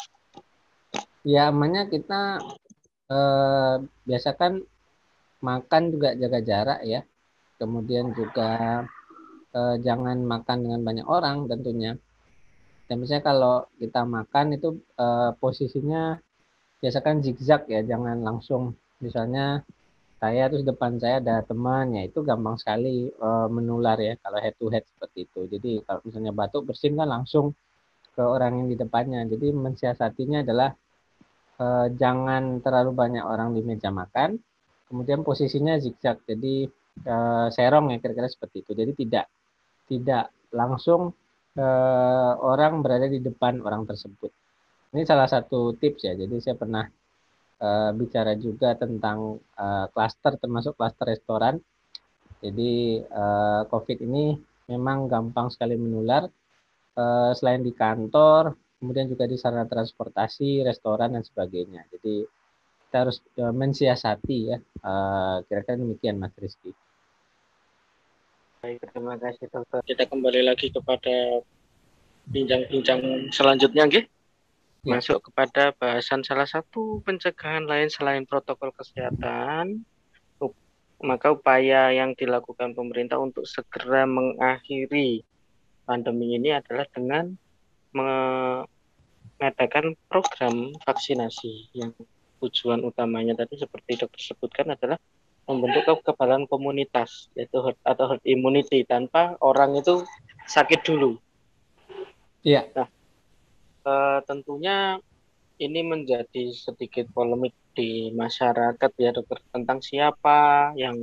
[SPEAKER 3] Ya, amannya kita biasakan makan juga jaga jarak ya. Kemudian juga jangan makan dengan banyak orang tentunya. Dan misalnya kalau kita makan itu posisinya biasakan zigzag ya, jangan langsung misalnya saya terus depan saya ada teman, ya itu gampang sekali menular ya kalau head to head seperti itu. Jadi kalau misalnya batuk bersin kan langsung ke orang yang di depannya. Jadi mensiasatinya adalah jangan terlalu banyak orang di meja makan, kemudian posisinya zigzag, jadi serong ya, kira-kira seperti itu. Jadi tidak langsung orang berada di depan orang tersebut. Ini salah satu tips ya. Jadi saya pernah bicara juga tentang klaster, termasuk klaster restoran. Jadi COVID ini memang gampang sekali menular, selain di kantor, kemudian juga di sarana transportasi, restoran dan sebagainya. Jadi kita harus mensiasati ya. Kira-kira demikian Mas Rizky.
[SPEAKER 2] Baik, terima kasih dokter. Kita kembali lagi kepada bincang-bincang selanjutnya, nggih.
[SPEAKER 3] Ya.
[SPEAKER 2] Masuk kepada bahasan salah satu pencegahan lain selain protokol kesehatan, maka upaya yang dilakukan pemerintah untuk segera mengakhiri pandemi ini adalah dengan mengadakan program vaksinasi yang tujuan utamanya tadi seperti dokter sebutkan adalah membentuk kekebalan komunitas, yaitu herd immunity, tanpa orang itu sakit dulu.
[SPEAKER 3] Iya.
[SPEAKER 2] Nah, tentunya ini menjadi sedikit polemik di masyarakat ya dokter, tentang siapa yang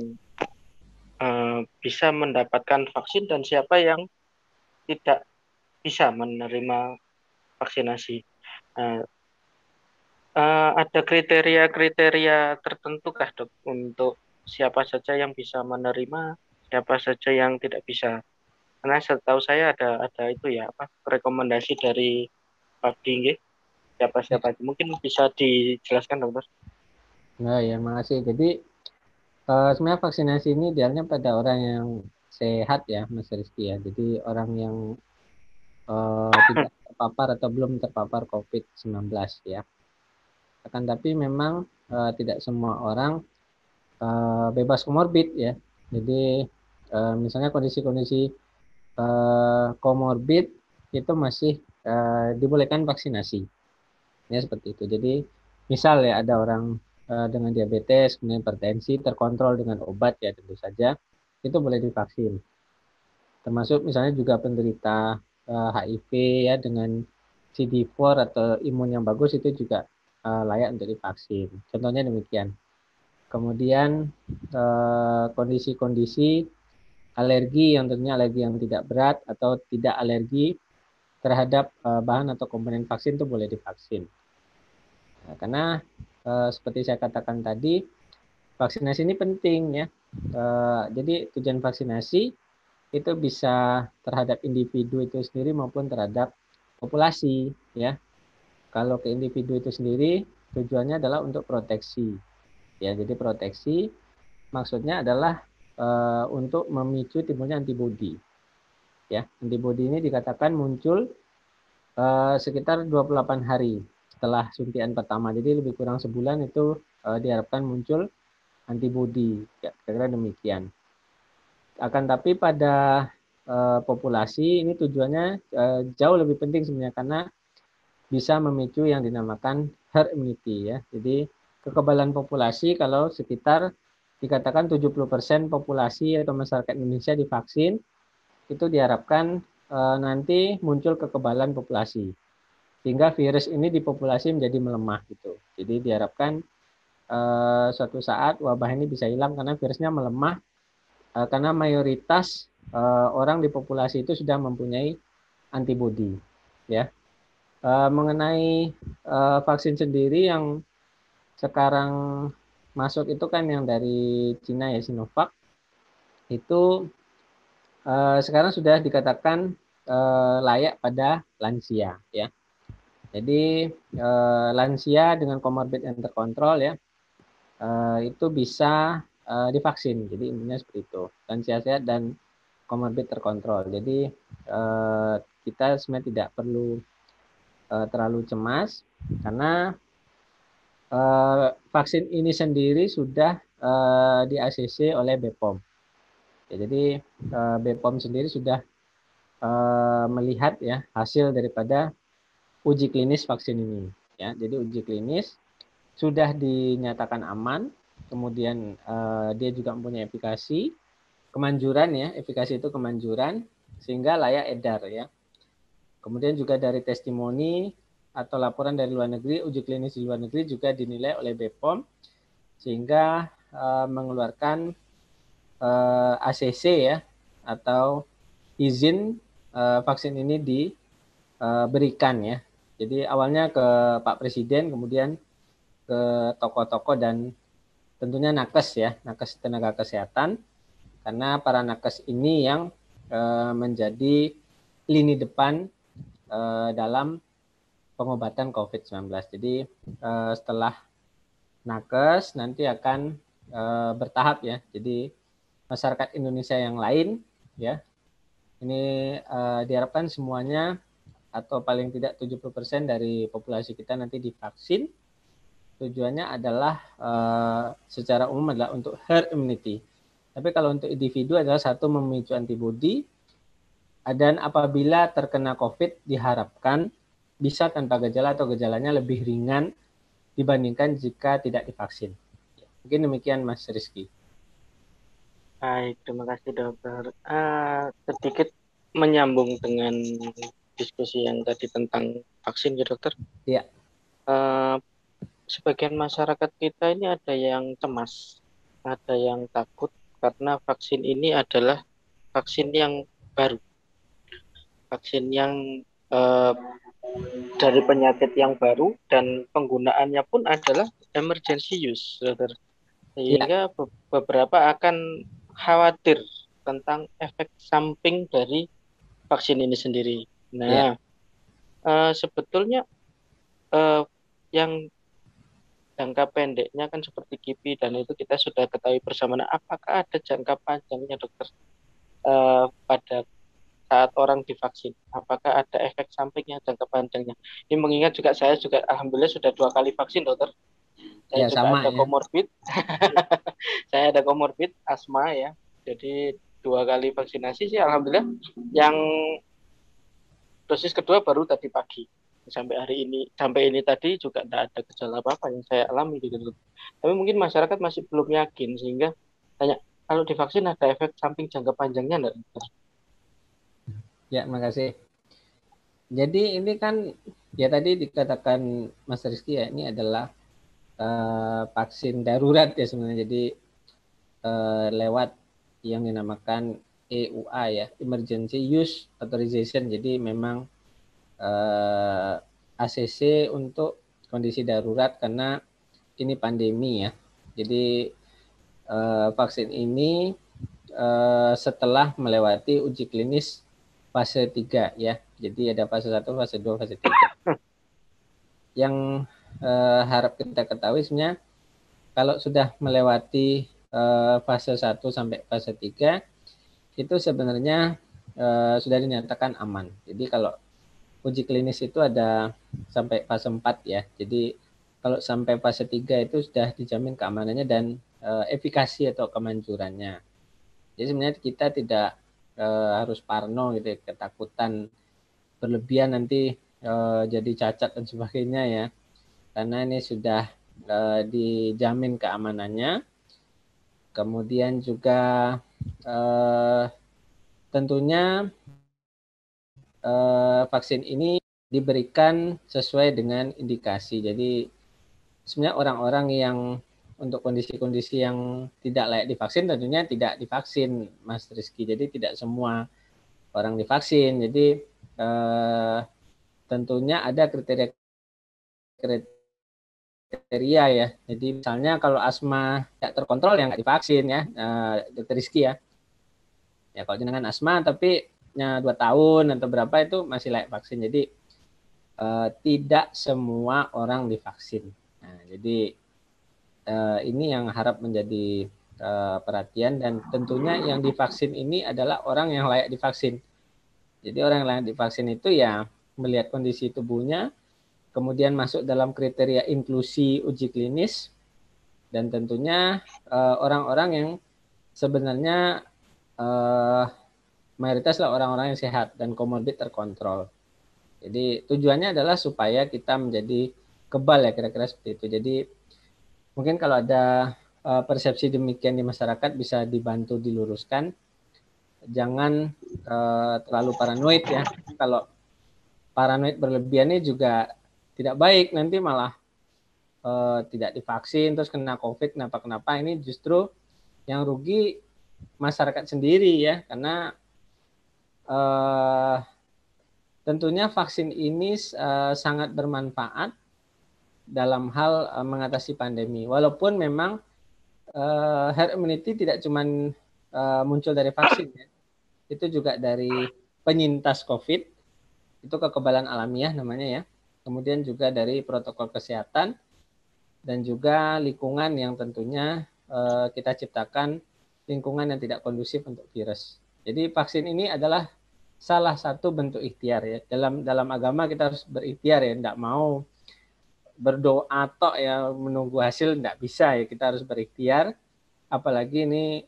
[SPEAKER 2] bisa mendapatkan vaksin dan siapa yang tidak bisa menerima vaksinasi. Ada kriteria-kriteria tertentu kah dok untuk siapa saja yang bisa menerima, siapa saja yang tidak bisa? Karena setahu saya ada itu ya, apa rekomendasi dari Pak Dingge, siapa-siapa itu. Mungkin bisa dijelaskan dokter.
[SPEAKER 3] Nah, ya, makasih. Jadi sebenarnya vaksinasi ini idealnya pada orang yang sehat ya, Mas Rizky ya. Jadi orang yang tidak terpapar atau belum terpapar COVID-19 ya. Akan tapi memang tidak semua orang bebas komorbid ya. Jadi misalnya kondisi-kondisi komorbid itu masih dibolehkan vaksinasi. Ya seperti itu. Jadi misal ya ada orang dengan diabetes, kemudian hipertensi terkontrol dengan obat ya tentu saja itu boleh divaksin. Termasuk misalnya juga penderita HIV ya dengan CD4 atau imun yang bagus itu juga layak untuk divaksin. Contohnya demikian. Kemudian kondisi-kondisi alergi yang tentunya alergi yang tidak berat atau tidak alergi terhadap bahan atau komponen vaksin itu boleh divaksin. Nah, karena seperti saya katakan tadi, vaksinasi ini penting ya. Jadi tujuan vaksinasi itu bisa terhadap individu itu sendiri maupun terhadap populasi ya. Kalau ke individu itu sendiri tujuannya adalah untuk proteksi. Ya, jadi proteksi maksudnya adalah untuk memicu timbulnya antibodi. Ya, antibodi ini dikatakan muncul sekitar 28 hari setelah suntian pertama. Jadi lebih kurang sebulan itu diharapkan muncul antibodi. Ya, kira-kira demikian. Akan tapi pada populasi ini tujuannya jauh lebih penting sebenarnya karena bisa memicu yang dinamakan herd immunity ya. Jadi kekebalan populasi kalau sekitar dikatakan 70% populasi atau masyarakat Indonesia divaksin itu diharapkan nanti muncul kekebalan populasi sehingga virus ini di populasi menjadi melemah gitu. Jadi diharapkan suatu saat wabah ini bisa hilang karena virusnya melemah karena mayoritas orang di populasi itu sudah mempunyai antibodi ya. Mengenai vaksin sendiri yang sekarang masuk itu kan yang dari Cina ya, Sinovac itu sekarang sudah dikatakan layak pada lansia ya. Jadi lansia dengan komorbid yang terkontrol ya itu bisa divaksin. Jadi intinya seperti itu. Lansia sehat dan komorbid terkontrol. Jadi kita sebenarnya tidak perlu terlalu cemas karena vaksin ini sendiri sudah di ACC oleh BPOM. Ya, jadi BPOM sendiri sudah melihat ya hasil daripada uji klinis vaksin ini. Ya, jadi uji klinis sudah dinyatakan aman, kemudian dia juga mempunyai efikasi, kemanjuran ya, efikasi itu kemanjuran sehingga layak edar ya. Kemudian juga dari testimoni atau laporan dari luar negeri, uji klinis di luar negeri juga dinilai oleh BPOM sehingga mengeluarkan ACC ya atau izin vaksin ini diberikan ya. Jadi awalnya ke Pak Presiden, kemudian ke tokoh-tokoh dan tentunya nakes ya, nakes tenaga kesehatan, karena para nakes ini yang menjadi lini depan dalam pengobatan COVID-19. Jadi setelah nakes nanti akan bertahap ya. Jadi masyarakat Indonesia yang lain ya. Ini diharapkan semuanya atau paling tidak 70% dari populasi kita nanti divaksin. Tujuannya adalah secara umum adalah untuk herd immunity. Tapi kalau untuk individu adalah satu memicu antibodi, dan apabila terkena COVID diharapkan bisa tanpa gejala atau gejalanya lebih ringan dibandingkan jika tidak divaksin. Mungkin demikian Mas Rizky.
[SPEAKER 2] Baik, terima kasih dokter. Sedikit menyambung dengan diskusi yang tadi tentang vaksin ya dokter.
[SPEAKER 3] Iya.
[SPEAKER 2] Sebagian masyarakat kita ini ada yang cemas, ada yang takut karena vaksin ini adalah vaksin yang baru, vaksin yang dari penyakit yang baru dan penggunaannya pun adalah emergency use, dokter. Sehingga beberapa akan khawatir tentang efek samping dari vaksin ini sendiri. Nah, sebetulnya yang jangka pendeknya kan seperti KIPI dan itu kita sudah ketahui bersama. Nah, apakah ada jangka panjangnya dokter pada saat orang divaksin? Apakah ada efek sampingnya jangka panjangnya? Ini mengingat juga saya juga alhamdulillah sudah 2 kali vaksin dokter. Saya juga
[SPEAKER 3] sama,
[SPEAKER 2] ada komorbid. Saya ada komorbid asma ya. Jadi 2 kali vaksinasi sih alhamdulillah. Yang dosis kedua baru tadi pagi. Sampai hari ini, sampai ini tadi juga tidak ada gejala apa-apa yang saya alami gitu. Tapi mungkin masyarakat masih belum yakin sehingga tanya, kalau divaksin ada efek samping jangka panjangnya enggak?
[SPEAKER 3] Ya, makasih. Jadi ini kan ya tadi dikatakan Mas Rizky ya, ini adalah vaksin darurat ya sebenarnya. Jadi lewat yang dinamakan EUA ya, Emergency Use Authorization. Jadi memang ACC untuk kondisi darurat karena ini pandemi ya. Jadi vaksin ini setelah melewati uji klinis fase 3 ya. Jadi ada fase 1, fase 2, fase 3. Yang harap kita ketahui sebenarnya kalau sudah melewati fase 1 sampai fase 3 itu sebenarnya sudah dinyatakan aman. Jadi kalau uji klinis itu ada sampai fase 4 ya. Jadi kalau sampai fase 3 itu sudah dijamin keamanannya dan efikasi atau kemanjurannya. Jadi sebenarnya kita tidak harus parno gitu, ketakutan berlebihan nanti jadi cacat dan sebagainya ya. Karena ini sudah dijamin keamanannya. Kemudian juga tentunya vaksin ini diberikan sesuai dengan indikasi. Jadi sebenarnya orang-orang yang untuk kondisi-kondisi yang tidak layak divaksin tentunya tidak divaksin, Mas Rizky. Jadi tidak semua orang divaksin. Jadi tentunya ada kriteria ya. Jadi misalnya kalau asma tidak terkontrol ya nggak divaksin ya, Dr. Rizky ya. Ya kalau jenengan asma tapi 2 tahun atau berapa itu masih layak vaksin. Jadi tidak semua orang divaksin. Nah, jadi ini yang harap menjadi perhatian dan tentunya yang divaksin ini adalah orang yang layak divaksin. Jadi orang yang layak divaksin itu ya melihat kondisi tubuhnya, kemudian masuk dalam kriteria inklusi uji klinis, dan tentunya orang-orang yang sebenarnya mayoritas lah orang-orang yang sehat dan komorbid terkontrol. Jadi tujuannya adalah supaya kita menjadi kebal ya kira-kira seperti itu. Jadi mungkin kalau ada persepsi demikian di masyarakat bisa dibantu diluruskan. Jangan terlalu paranoid ya. Kalau paranoid berlebihan ini juga tidak baik, nanti malah tidak divaksin terus kena COVID kenapa ini justru yang rugi masyarakat sendiri ya, karena tentunya vaksin ini sangat bermanfaat dalam hal mengatasi pandemi. Walaupun memang herd immunity tidak cuma muncul dari vaksin ya. Itu juga dari penyintas COVID, itu kekebalan alamiah namanya ya. Kemudian juga dari protokol kesehatan dan juga lingkungan yang tentunya kita ciptakan lingkungan yang tidak kondusif untuk virus. Jadi vaksin ini adalah salah satu bentuk ikhtiar ya. Dalam agama kita harus berikhtiar ya, tidak mau berdoa tok ya menunggu hasil, tidak bisa ya, kita harus berikhtiar. Apalagi ini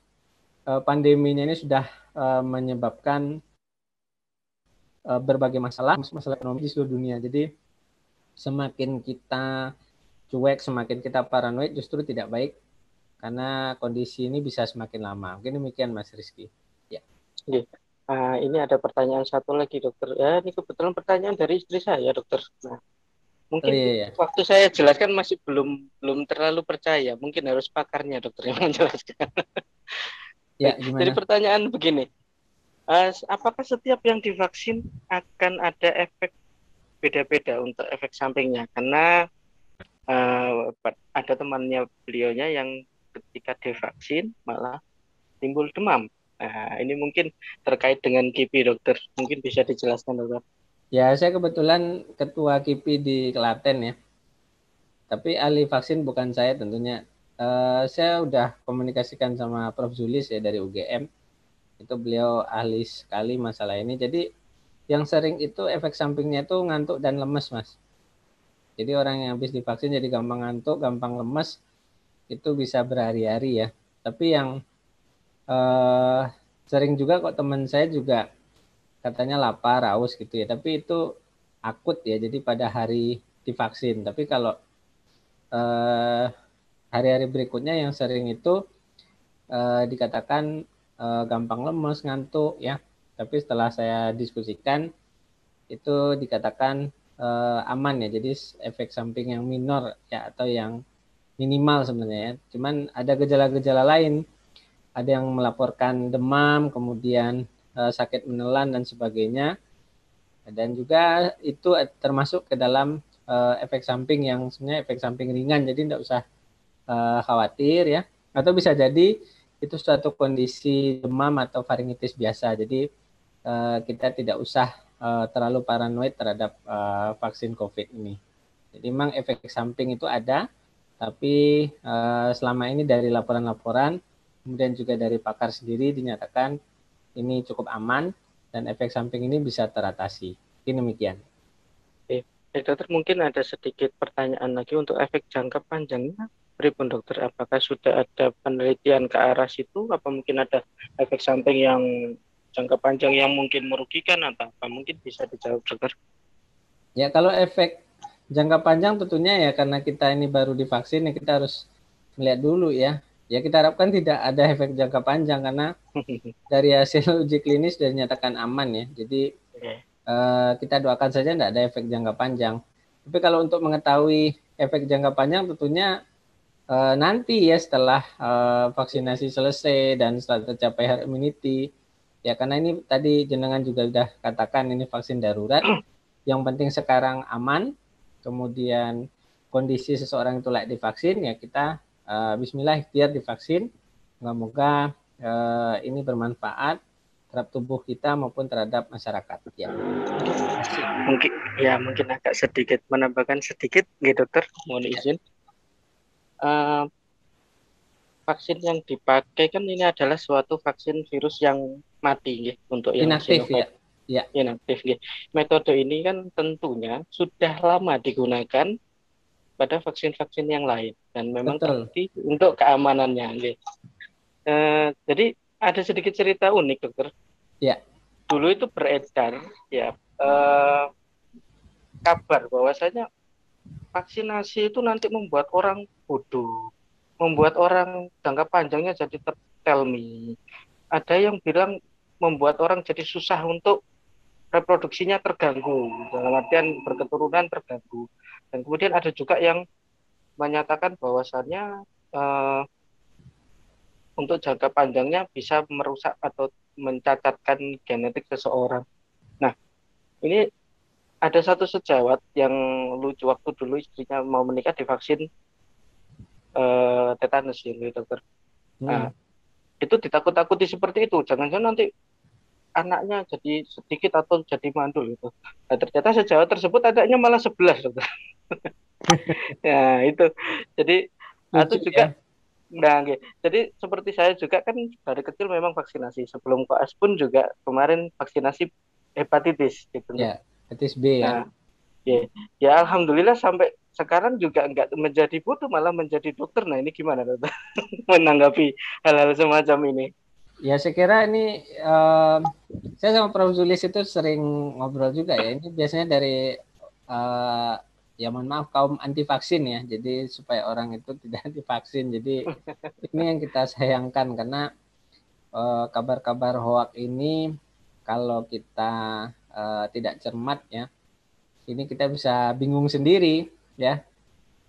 [SPEAKER 3] pandeminya ini sudah menyebabkan berbagai masalah ekonomi di seluruh dunia. Jadi semakin kita cuek, semakin kita paranoid justru tidak baik karena kondisi ini bisa semakin lama. Mungkin demikian Mas Rizky. Ya.
[SPEAKER 2] Ini ada pertanyaan satu lagi dokter. Ya, ini kebetulan pertanyaan dari istri saya dokter. Nah, mungkin
[SPEAKER 3] iya.
[SPEAKER 2] waktu saya jelaskan masih belum terlalu percaya. Mungkin harus pakarnya dokter yang menjelaskan.
[SPEAKER 3] Ya, gimana?
[SPEAKER 2] Jadi pertanyaan begini. Apakah setiap yang divaksin akan ada efek beda-beda untuk efek sampingnya? Karena ada temannya beliaunya yang ketika divaksin malah timbul demam. Nah, ini mungkin terkait dengan KIPI dokter. Mungkin bisa dijelaskan dokter.
[SPEAKER 3] Ya, saya kebetulan ketua KIPI di Klaten ya. Tapi ahli vaksin bukan saya tentunya. Saya udah komunikasikan sama Prof. Zulis ya dari UGM. Itu beliau ahli sekali masalah ini. Jadi yang sering itu efek sampingnya itu ngantuk dan lemes, Mas. Jadi orang yang habis divaksin jadi gampang ngantuk, gampang lemes, itu bisa berhari-hari ya. Tapi yang sering juga kok teman saya juga katanya lapar, haus gitu ya. Tapi itu akut ya, jadi pada hari divaksin. Tapi kalau hari-hari berikutnya yang sering itu dikatakan gampang lemes, ngantuk ya. Tapi setelah saya diskusikan itu dikatakan aman ya. Jadi efek samping yang minor ya atau yang minimal sebenarnya ya. Cuman ada gejala-gejala lain. Ada yang melaporkan demam, kemudian sakit menelan dan sebagainya. Dan juga itu termasuk ke dalam efek samping yang sebenarnya efek samping ringan, jadi tidak usah khawatir ya. Atau bisa jadi itu suatu kondisi demam atau faringitis biasa, jadi kita tidak usah terlalu paranoid terhadap vaksin COVID ini. Jadi memang efek samping itu ada, tapi selama ini dari laporan-laporan, kemudian juga dari pakar sendiri dinyatakan ini cukup aman dan efek samping ini bisa teratasi. Mungkin demikian.
[SPEAKER 2] Dokter, mungkin ada sedikit pertanyaan lagi untuk efek jangka panjangnya. Pripun dokter, apakah sudah ada penelitian ke arah situ? Apa mungkin ada efek samping yang jangka panjang yang mungkin merugikan atau apa? Mungkin bisa dijawab dokter.
[SPEAKER 3] Ya, kalau efek jangka panjang tentunya ya karena kita ini baru divaksin ya kita harus melihat dulu ya. Ya kita harapkan tidak ada efek jangka panjang karena dari hasil uji klinis sudah dinyatakan aman ya. Jadi kita doakan saja tidak ada efek jangka panjang. Tapi kalau untuk mengetahui efek jangka panjang tentunya nanti ya setelah vaksinasi selesai dan setelah tercapai herd immunity. Ya karena ini tadi jenengan juga sudah katakan ini vaksin darurat. Yang penting sekarang aman, kemudian kondisi seseorang itu layak divaksin, ya kita bismillah ikhtiar divaksin. Semoga ini bermanfaat terhadap tubuh kita maupun terhadap masyarakat. Ya.
[SPEAKER 2] Mungkin agak sedikit menambahkan sedikit, gitu dokter, mohon izin. Vaksin yang dipakai kan ini adalah suatu vaksin virus yang mati, gitu, untuk yang
[SPEAKER 3] inaktif
[SPEAKER 2] Sinovac.
[SPEAKER 3] Ya.
[SPEAKER 2] Inaktif, gitu. Metode ini kan tentunya sudah lama digunakan pada vaksin-vaksin yang lain dan memang terbukti untuk keamanannya. Gitu. Jadi ada sedikit cerita unik dokter.
[SPEAKER 3] Ya.
[SPEAKER 2] Dulu itu beredar ya kabar bahwasanya vaksinasi itu nanti membuat orang bodoh, membuat orang jangka panjangnya jadi tertelmi. Ada yang bilang membuat orang jadi susah untuk reproduksinya terganggu, dalam artian berketurunan terganggu. Dan kemudian ada juga yang menyatakan bahwasannya untuk jangka panjangnya bisa merusak atau mencacatkan genetik seseorang. Nah, ini ada satu sejawat yang lucu, waktu dulu istrinya mau menikah divaksin tetanus ini dokter. Nah, itu ditakut-takuti seperti itu, jangan-jangan nanti anaknya jadi sedikit atau jadi mandul gitu. Nah, ternyata sejawat tersebut anaknya malah 11 dokter. Ya itu, jadi
[SPEAKER 3] lucu,
[SPEAKER 2] atau juga Nah, oke. Jadi seperti saya juga kan dari kecil memang vaksinasi. Sebelum koas pun juga kemarin vaksinasi hepatitis gitu.
[SPEAKER 3] Ya, hepatitis B ya.
[SPEAKER 2] Nah, ya, ya alhamdulillah sampai sekarang juga nggak menjadi butuh malah menjadi dokter. Nah, ini gimana dokter menanggapi hal-hal semacam ini?
[SPEAKER 3] Ya saya kira ini saya sama Prof. Zulis itu sering ngobrol juga ya. Ini biasanya dari eh, ya mohon maaf kaum anti vaksin ya. Jadi supaya orang itu tidak divaksin. Jadi ini yang kita sayangkan karena kabar-kabar hoak ini kalau kita tidak cermat ya, ini kita bisa bingung sendiri ya.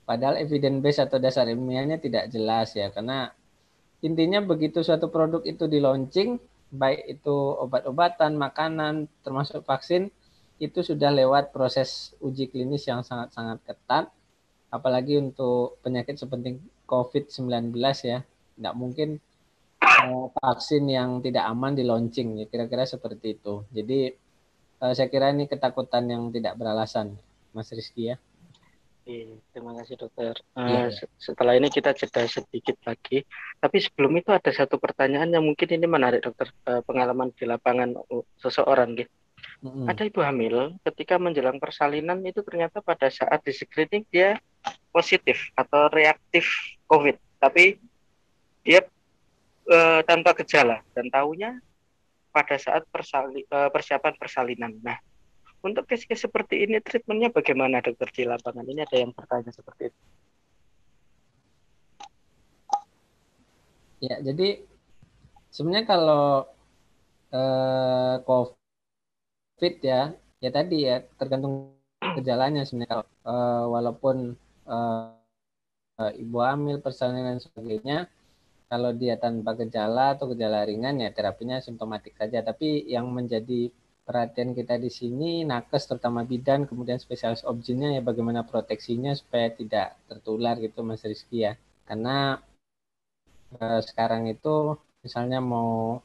[SPEAKER 3] Padahal evidence base atau dasar ilmiahnya tidak jelas ya, karena intinya begitu suatu produk itu di launching, baik itu obat-obatan, makanan, termasuk vaksin, itu sudah lewat proses uji klinis yang sangat-sangat ketat, apalagi untuk penyakit seperti COVID-19 ya, tidak mungkin vaksin yang tidak aman di launching, ya kira-kira seperti itu. Jadi saya kira ini ketakutan yang tidak beralasan, Mas Rizky ya.
[SPEAKER 2] Terima kasih dokter.
[SPEAKER 3] Iya, ya.
[SPEAKER 2] Setelah ini kita jeda sedikit lagi. Tapi sebelum itu ada satu pertanyaan yang mungkin ini menarik dokter. Pengalaman di lapangan seseorang gitu. Ada ibu hamil ketika menjelang persalinan itu ternyata pada saat di screening dia positif atau reaktif COVID. Tapi dia tanpa gejala dan tahunya pada saat persiapan persalinan. Nah, untuk case-case seperti ini treatmentnya bagaimana dokter di lapangan? Ini ada yang bertanya seperti itu.
[SPEAKER 3] Ya, jadi sebenarnya kalau COVID ya, ya tadi ya tergantung gejalanya sebenarnya. Kalau walaupun ibu hamil, persalinan dan sebagainya, kalau dia tanpa gejala atau gejala ringan ya terapinya simptomatik saja. Tapi yang menjadi perhatian kita di sini nakes terutama bidan kemudian spesialis obstinnya ya bagaimana proteksinya supaya tidak tertular gitu Mas Rizky ya. Karena sekarang itu misalnya mau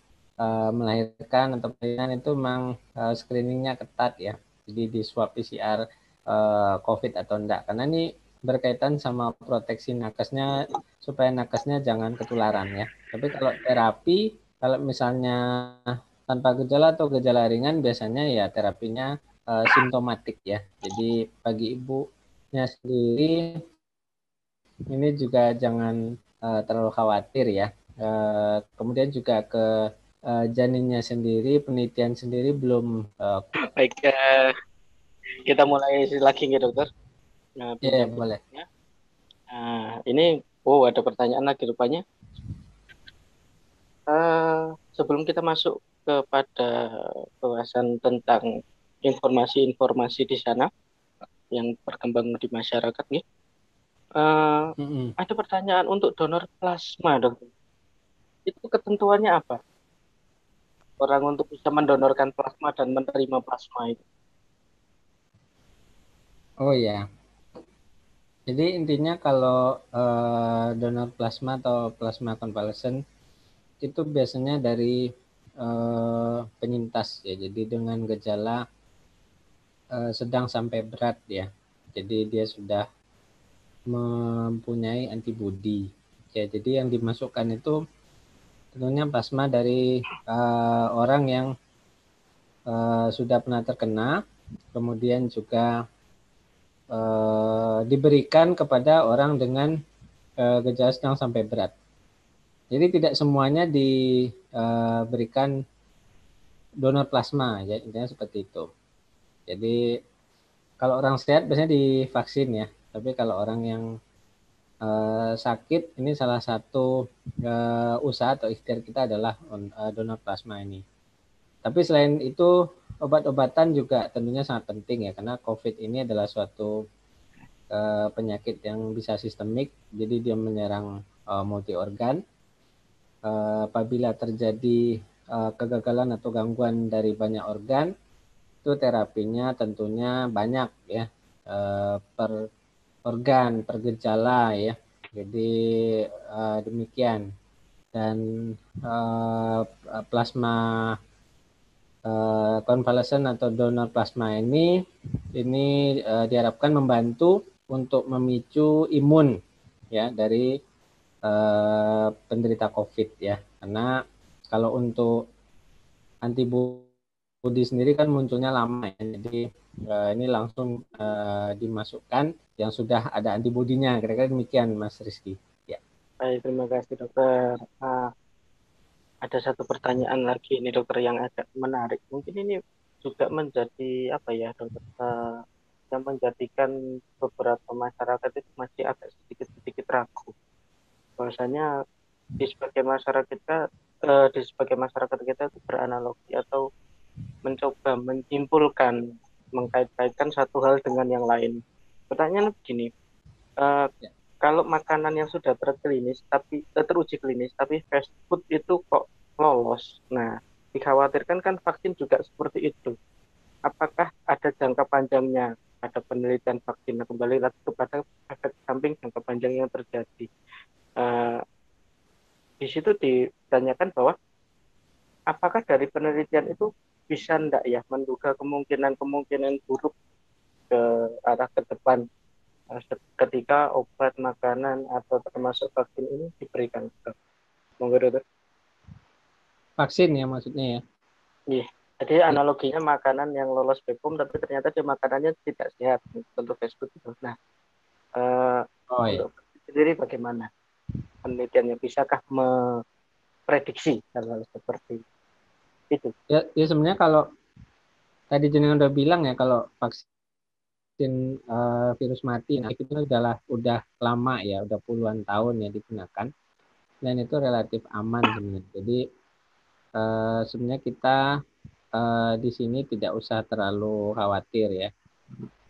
[SPEAKER 3] melahirkan atau persalinan itu memang screeningnya ketat ya. Jadi di swab PCR COVID atau enggak. Karena ini berkaitan sama proteksi nakesnya supaya nakesnya jangan ketularan ya. Tapi kalau terapi, kalau misalnya tanpa gejala atau gejala ringan biasanya ya terapinya simptomatik ya. Jadi bagi ibunya sendiri ini juga jangan terlalu khawatir ya. Kemudian juga ke janinnya sendiri, penelitian sendiri belum
[SPEAKER 2] Baik, kita mulai lagi nih dokter. Nah,
[SPEAKER 3] ya boleh.
[SPEAKER 2] Nah, ini ada pertanyaan lagi rupanya. Sebelum kita masuk kepada bahasan tentang informasi-informasi di sana yang berkembang di masyarakat nih, ada pertanyaan untuk donor plasma dokter. Itu ketentuannya apa? Orang untuk bisa mendonorkan plasma dan menerima plasma itu.
[SPEAKER 3] Oh ya. Jadi intinya kalau donor plasma atau plasma konvalesen itu biasanya dari penyintas ya. Jadi dengan gejala sedang sampai berat ya. Jadi dia sudah mempunyai antibodi. Ya, jadi yang dimasukkan itu tentunya plasma dari orang yang sudah pernah terkena, kemudian juga diberikan kepada orang dengan gejala sedang sampai berat. Jadi tidak semuanya diberikan donor plasma, ya intinya seperti itu. Jadi kalau orang sehat biasanya divaksin ya, tapi kalau orang yang sakit ini salah satu usaha atau ikhtiar kita adalah donor plasma ini. Tapi selain itu obat-obatan juga tentunya sangat penting ya, karena COVID ini adalah suatu penyakit yang bisa sistemik, jadi dia menyerang multi organ. Apabila terjadi kegagalan atau gangguan dari banyak organ, itu terapinya tentunya banyak ya, per organ, per gejala ya. Jadi demikian. Dan plasma konvalesen atau donor plasma ini diharapkan membantu untuk memicu imun ya dari penderita COVID ya. Karena kalau untuk antibodi sendiri kan munculnya lama ya. Jadi ini langsung dimasukkan yang sudah ada antibodinya. Kira-kira demikian Mas Rizky. Ya.
[SPEAKER 2] Baik, terima kasih dokter. Ada satu pertanyaan lagi ini dokter yang agak menarik. Mungkin ini juga menjadi apa ya dokter, yang menjadikan beberapa masyarakat itu masih agak sedikit-sedikit ragu. Bahwasanya di sebagai masyarakat kita itu beranalogi atau mencoba menyimpulkan, mengkait-kaitkan satu hal dengan yang lain. Pertanyaan begini, eh,
[SPEAKER 3] Ya.
[SPEAKER 2] kalau makanan yang sudah teruji klinis tapi fast food itu kok lolos. Nah, dikhawatirkan kan vaksin juga seperti itu. Apakah ada jangka panjangnya? Ada penelitian vaksin. Nah, kembali lagi kepada efek samping jangka panjang yang terjadi. Eh, di situ ditanyakan bahwa apakah dari penelitian itu bisa ndak ya menduga kemungkinan-kemungkinan buruk ke arah ke depan ketika obat, makanan, atau termasuk vaksin ini diberikan. Monggo dokter.
[SPEAKER 3] Vaksin ya maksudnya ya.
[SPEAKER 2] Iya. Jadi analoginya makanan yang lolos BPOM tapi ternyata dia makanannya tidak sehat untuk fast food itu. Nah,
[SPEAKER 3] Oh ya.
[SPEAKER 2] untuk sendiri bagaimana penelitiannya? Bisakah memprediksi hal-hal seperti itu?
[SPEAKER 3] Ya sebenarnya kalau tadi jenengan udah bilang ya kalau vaksin virus mati, nah itu udah lama ya, udah puluhan tahun ya digunakan dan itu relatif aman sebenarnya. Jadi sebenarnya kita di sini tidak usah terlalu khawatir ya.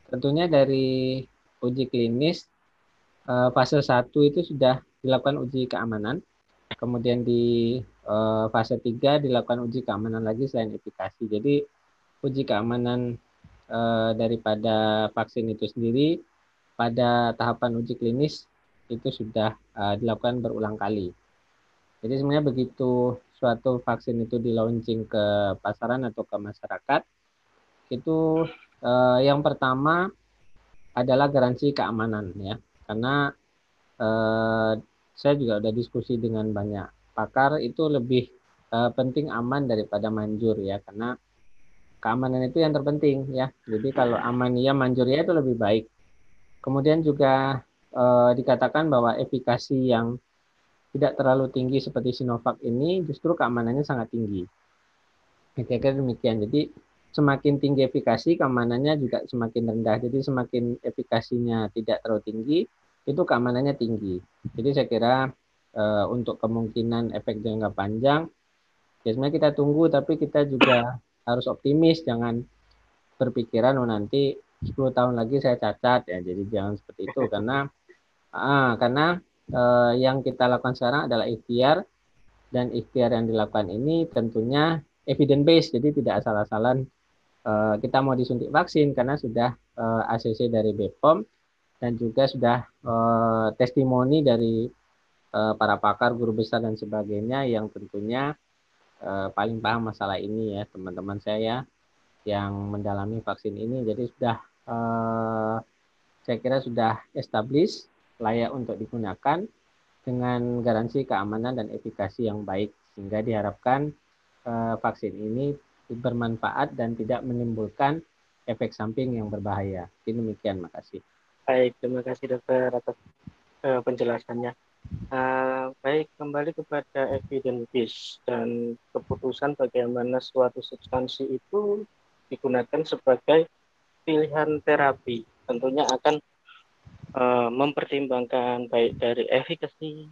[SPEAKER 3] Tentunya dari uji klinis fase 1 itu sudah dilakukan uji keamanan. Kemudian di fase 3 dilakukan uji keamanan lagi selain efikasi. Jadi uji keamanan daripada vaksin itu sendiri pada tahapan uji klinis itu sudah dilakukan berulang kali. Jadi sebenarnya begitu suatu vaksin itu di launching ke pasaran atau ke masyarakat, itu yang pertama adalah garansi keamanan ya. Karena saya juga udah diskusi dengan banyak pakar, itu lebih penting aman daripada manjur ya, karena keamanan itu yang terpenting ya. Jadi kalau aman ya, manjur ya itu lebih baik. Kemudian juga dikatakan bahwa efikasi yang tidak terlalu tinggi seperti Sinovac ini justru keamanannya sangat tinggi. Kira-kira demikian. Jadi semakin tinggi efikasi, keamanannya juga semakin rendah. Jadi semakin efikasinya tidak terlalu tinggi, itu keamanannya tinggi. Jadi saya kira untuk kemungkinan efek jangka panjang, ya sebenarnya kita tunggu, tapi kita juga harus optimis, jangan berpikiran oh nanti 10 tahun lagi saya cacat ya. Jadi jangan seperti itu karena yang kita lakukan sekarang adalah ikhtiar, dan ikhtiar yang dilakukan ini tentunya evidence based, jadi tidak asal-asalan kita mau disuntik vaksin, karena sudah ACC dari BPOM dan juga sudah testimoni dari para pakar, guru besar dan sebagainya yang tentunya paling paham masalah ini ya, teman-teman saya yang mendalami vaksin ini. Jadi sudah saya kira sudah established, layak untuk digunakan dengan garansi keamanan dan efikasi yang baik, sehingga diharapkan vaksin ini bermanfaat dan tidak menimbulkan efek samping yang berbahaya. Demikian, makasih.
[SPEAKER 2] Baik, terima kasih dokter atas penjelasannya. Baik, kembali kepada evidence based dan keputusan bagaimana suatu substansi itu digunakan sebagai pilihan terapi. Tentunya akan mempertimbangkan baik dari efikasi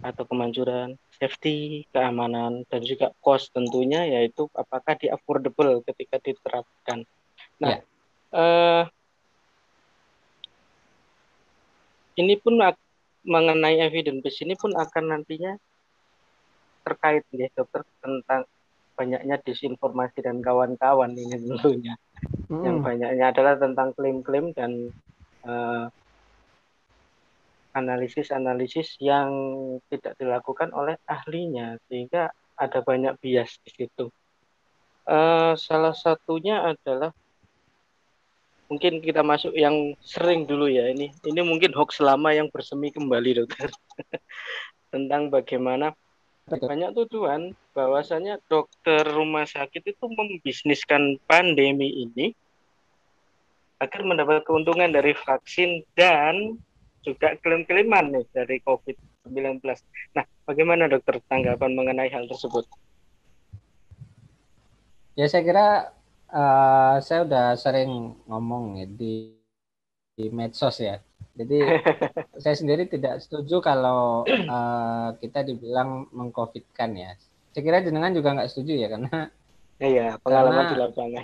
[SPEAKER 2] atau kemanjuran, safety, keamanan, dan juga cost tentunya, yaitu apakah di affordable ketika diterapkan. Nah,
[SPEAKER 3] Ya.
[SPEAKER 2] Ini pun mengenai evidence base ini pun akan nantinya terkait ya dokter tentang banyaknya disinformasi dan kawan-kawan ini tentunya. Yang banyaknya adalah tentang klaim-klaim dan analisis-analisis yang tidak dilakukan oleh ahlinya, sehingga ada banyak bias di situ. Salah satunya adalah mungkin kita masuk yang sering dulu ya, ini mungkin hoax lama yang bersemi kembali dokter. tentang bagaimana
[SPEAKER 3] Betul.
[SPEAKER 2] banyak tuduhan bahwasanya dokter rumah sakit itu membisniskan pandemi ini agar mendapat keuntungan dari vaksin dan juga klaim-klaiman nih dari COVID-19. Nah, bagaimana dokter tanggapan mengenai hal tersebut?
[SPEAKER 3] Ya saya kira saya udah sering ngomong ya di medsos ya. Jadi saya sendiri tidak setuju kalau kita dibilang mengcovidkan ya. Saya kira jenengan juga nggak setuju ya
[SPEAKER 2] Iya, pengalaman di
[SPEAKER 3] karena
[SPEAKER 2] lapangan.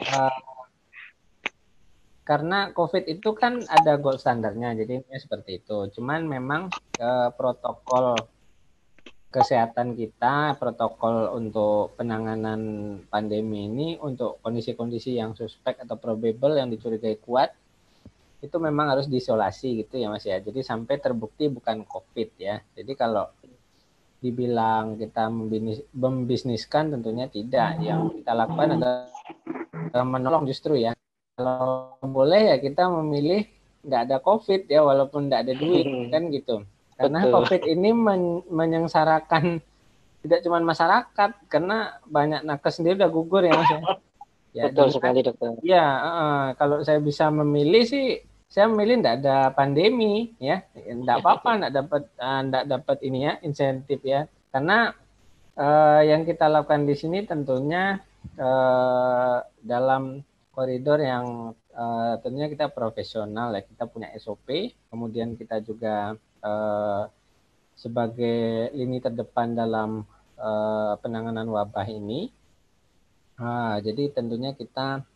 [SPEAKER 3] karena COVID itu kan ada gold standarnya, jadi ini seperti itu. Cuman memang protokol kesehatan kita, protokol untuk penanganan pandemi ini untuk kondisi-kondisi yang suspek atau probable yang dicurigai kuat itu memang harus diisolasi gitu ya Mas ya. Jadi sampai terbukti bukan COVID ya. Jadi kalau dibilang kita membisniskan tentunya tidak. Yang kita lakukan adalah menolong justru ya. Kalau boleh ya kita memilih nggak ada COVID ya walaupun nggak ada duit kan gitu. Karena
[SPEAKER 2] Betul.
[SPEAKER 3] COVID ini menyengsarakan tidak cuma masyarakat karena banyak nakes sendiri udah gugur ya Mas ya. Ya,
[SPEAKER 2] Betul
[SPEAKER 3] jadi
[SPEAKER 2] sekali dokter.
[SPEAKER 3] ya kalau saya bisa memilih sih saya memilih tidak ada pandemi ya, tidak apa-apa tidak dapat ini ya insentif ya karena yang kita lakukan di sini tentunya dalam koridor yang tentunya kita profesional ya, kita punya SOP, kemudian kita juga sebagai lini terdepan dalam penanganan wabah ini. Jadi tentunya kita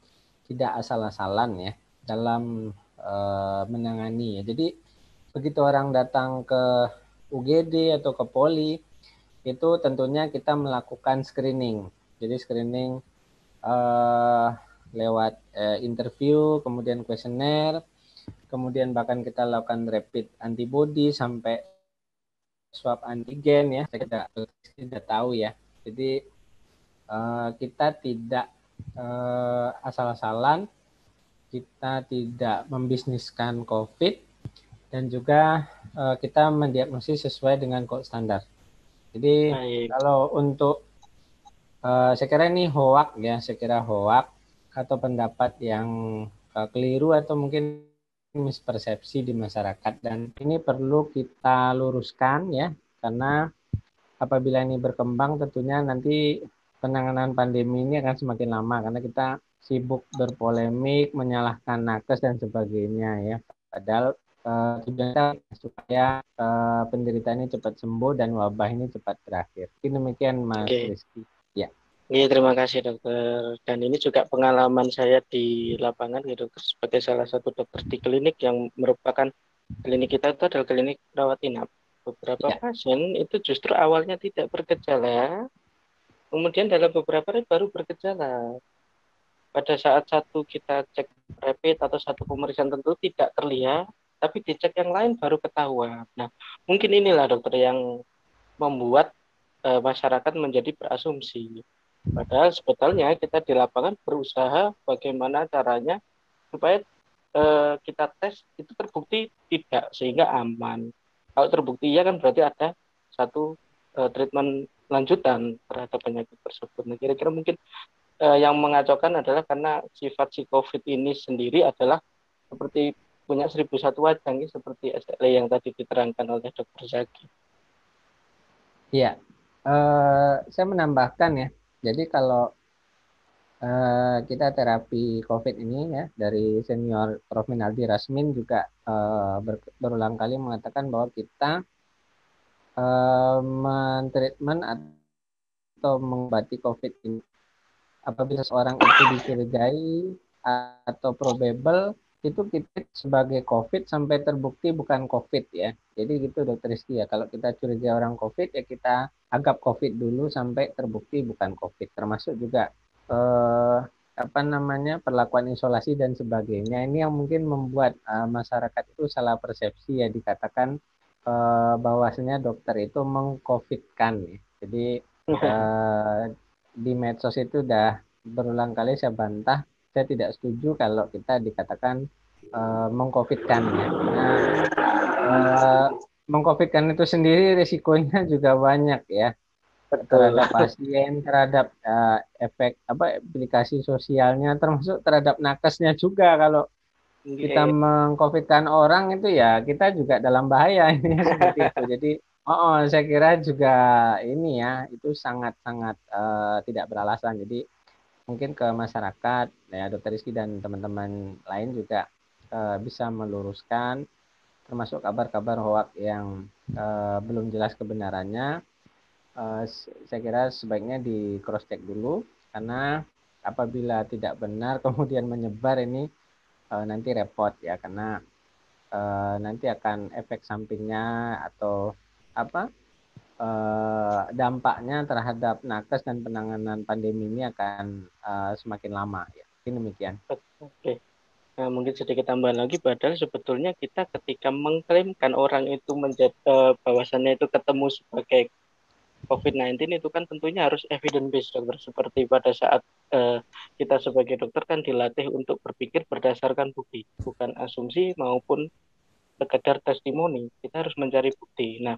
[SPEAKER 3] tidak asal-asalan ya dalam menangani ya. Jadi begitu orang datang ke UGD atau ke Poli itu tentunya kita melakukan screening. Jadi screening lewat interview, kemudian kuesioner, kemudian bahkan kita lakukan rapid antibody sampai swab antigen ya. Saya tidak tahu ya. Jadi kita tidak asal-asalan, kita tidak membisniskan COVID, dan juga kita mendiagnosis sesuai dengan gold standar. Jadi kalau untuk saya kira ini hoak ya, saya kira hoak atau pendapat yang keliru atau mungkin mispersepsi di masyarakat, dan ini perlu kita luruskan ya, karena apabila ini berkembang tentunya nanti penanganan pandemi ini akan semakin lama karena kita sibuk berpolemik, menyalahkan nakes dan sebagainya ya. Padahal tujuannya supaya penderita ini cepat sembuh dan wabah ini cepat berakhir. Demikian Mas Rizky. Ya.
[SPEAKER 2] Iya, terima kasih dokter. Dan ini juga pengalaman saya di lapangan gitu sebagai salah satu dokter di klinik yang merupakan klinik kita itu adalah klinik rawat inap. Beberapa pasien itu justru awalnya tidak bergejala, kemudian dalam beberapa hari baru bergejala. Pada saat satu kita cek rapid atau satu pemeriksaan tentu tidak terlihat, tapi dicek yang lain baru ketahuan. Nah, mungkin inilah dokter yang membuat masyarakat menjadi berasumsi. Padahal sebetulnya kita di lapangan berusaha bagaimana caranya supaya kita tes itu terbukti tidak sehingga aman. Kalau terbukti ya kan berarti ada satu treatment lanjutan terhadap penyakit tersebut. Nah, kira-kira mungkin yang mengacaukan adalah karena sifat si COVID ini sendiri adalah seperti punya 1001 wajah, seperti SLE yang tadi diterangkan oleh Dr. Zaki.
[SPEAKER 3] Iya, saya menambahkan ya. Jadi kalau kita terapi COVID ini ya dari senior Prof. Minaldi Rasmin juga berulang kali mengatakan bahwa kita mentreatment atau mengobati COVID ini apabila seorang itu dicurigai atau probable itu kita sebagai COVID sampai terbukti bukan COVID ya. Jadi gitu Dokter Rizky ya. Kalau kita curiga orang COVID ya kita anggap COVID dulu sampai terbukti bukan COVID. Termasuk juga perlakuan isolasi dan sebagainya. Ini yang mungkin membuat masyarakat itu salah persepsi ya, dikatakan bahwasanya dokter itu meng-COVID-kan ya. Jadi di medsos itu udah berulang kali saya bantah. Saya tidak setuju kalau kita dikatakan meng-COVID-kan ya. Nah, mengcovidkan itu sendiri risikonya juga banyak ya,
[SPEAKER 2] Betul.
[SPEAKER 3] terhadap pasien, terhadap efek apa implikasi sosialnya, termasuk terhadap nakesnya juga. Kalau kita
[SPEAKER 2] Nggih.
[SPEAKER 3] mengcovidkan orang itu ya kita juga dalam bahaya ini seperti itu. Jadi saya kira juga ini ya itu sangat-sangat tidak beralasan. Jadi mungkin ke masyarakat ya Dokter Rizky dan teman-teman lain juga bisa meluruskan termasuk kabar-kabar hoak yang belum jelas kebenarannya. Saya kira sebaiknya di cross check dulu karena apabila tidak benar kemudian menyebar ini nanti repot ya karena nanti akan efek sampingnya atau apa dampaknya terhadap nakes dan penanganan pandemi ini akan semakin lama ya. Ini demikian.
[SPEAKER 2] Oke. Nah, mungkin sedikit tambahan lagi, padahal sebetulnya kita ketika mengklaimkan orang itu menjadi bahwasannya itu ketemu sebagai COVID-19 itu kan tentunya harus evidence based, dokter. Seperti pada saat kita sebagai dokter kan dilatih untuk berpikir berdasarkan bukti, bukan asumsi maupun sekedar testimoni. Kita harus mencari bukti. Nah,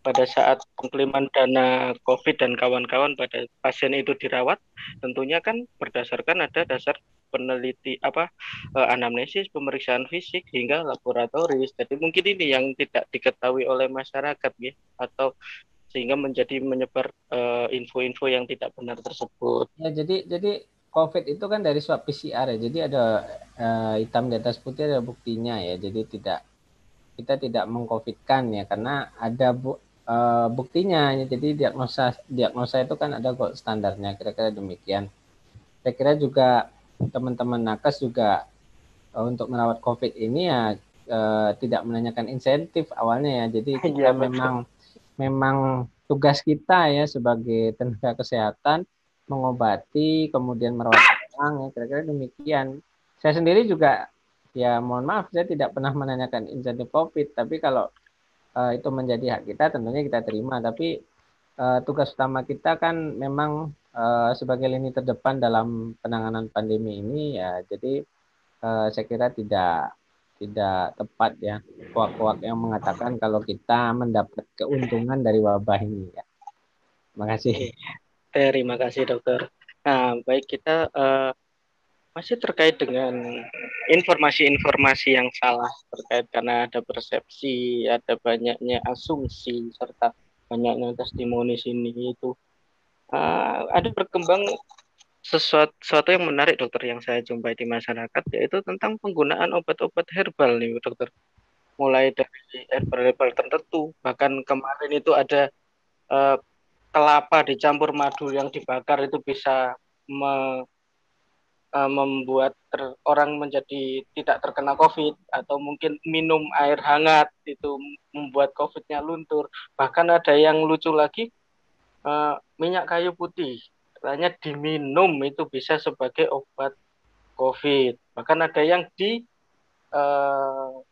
[SPEAKER 2] pada saat pengklaim dana COVID dan kawan-kawan pada pasien itu dirawat, tentunya kan berdasarkan ada dasar peneliti anamnesis, pemeriksaan fisik hingga laboratoris. Jadi mungkin ini yang tidak diketahui oleh masyarakat ya, atau sehingga menyebar info-info yang tidak benar tersebut.
[SPEAKER 3] Ya, jadi COVID itu kan dari swab PCR ya. Jadi ada hitam di atas putih ada buktinya ya. Jadi kita tidak mengcovidkan ya karena ada buktinya. Jadi diagnosa itu kan ada gold standarnya, kira-kira demikian. Saya kira juga teman-teman nakes juga untuk merawat COVID ini ya tidak menanyakan insentif awalnya ya. Jadi kita memang tugas kita ya sebagai tenaga kesehatan mengobati kemudian merawat orang ya, kira-kira demikian. Saya sendiri juga ya mohon maaf saya tidak pernah menanyakan insentif COVID, tapi kalau itu menjadi hak kita tentunya kita terima. Tapi tugas utama kita kan memang sebagai lini terdepan dalam penanganan pandemi ini ya. Jadi saya kira tidak tepat ya hoak-hoak yang mengatakan kalau kita mendapat keuntungan dari wabah ini ya. Terima kasih.
[SPEAKER 2] Terima kasih dokter. Nah, baik kita masih terkait dengan informasi-informasi yang salah terkait karena ada persepsi, ada banyaknya asumsi serta banyaknya testimoni sini itu ada berkembang sesuatu yang menarik dokter yang saya jumpai di masyarakat yaitu tentang penggunaan obat-obat herbal nih dokter, mulai dari herbal tertentu bahkan kemarin itu ada kelapa dicampur madu yang dibakar itu bisa membuat orang menjadi tidak terkena COVID, atau mungkin minum air hangat itu membuat COVID-nya luntur. Bahkan ada yang lucu lagi, minyak kayu putih katanya diminum itu bisa sebagai obat COVID. Bahkan ada yang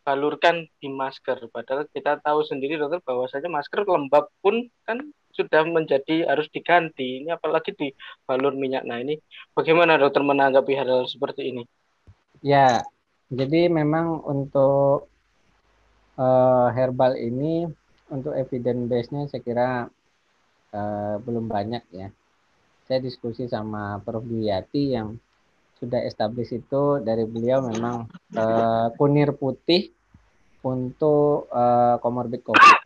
[SPEAKER 2] balurkan di masker. Padahal kita tahu sendiri dokter bahwasanya masker lembab pun kan sudah menjadi harus diganti. Ini apalagi dibalur minyak. Nah ini bagaimana dokter menanggapi hal seperti ini?
[SPEAKER 3] Ya, jadi memang untuk herbal ini untuk evidence base-nya saya kira belum banyak ya. Saya diskusi sama Prof. Duyati yang sudah established itu dari beliau memang kunir putih untuk comorbid COVID.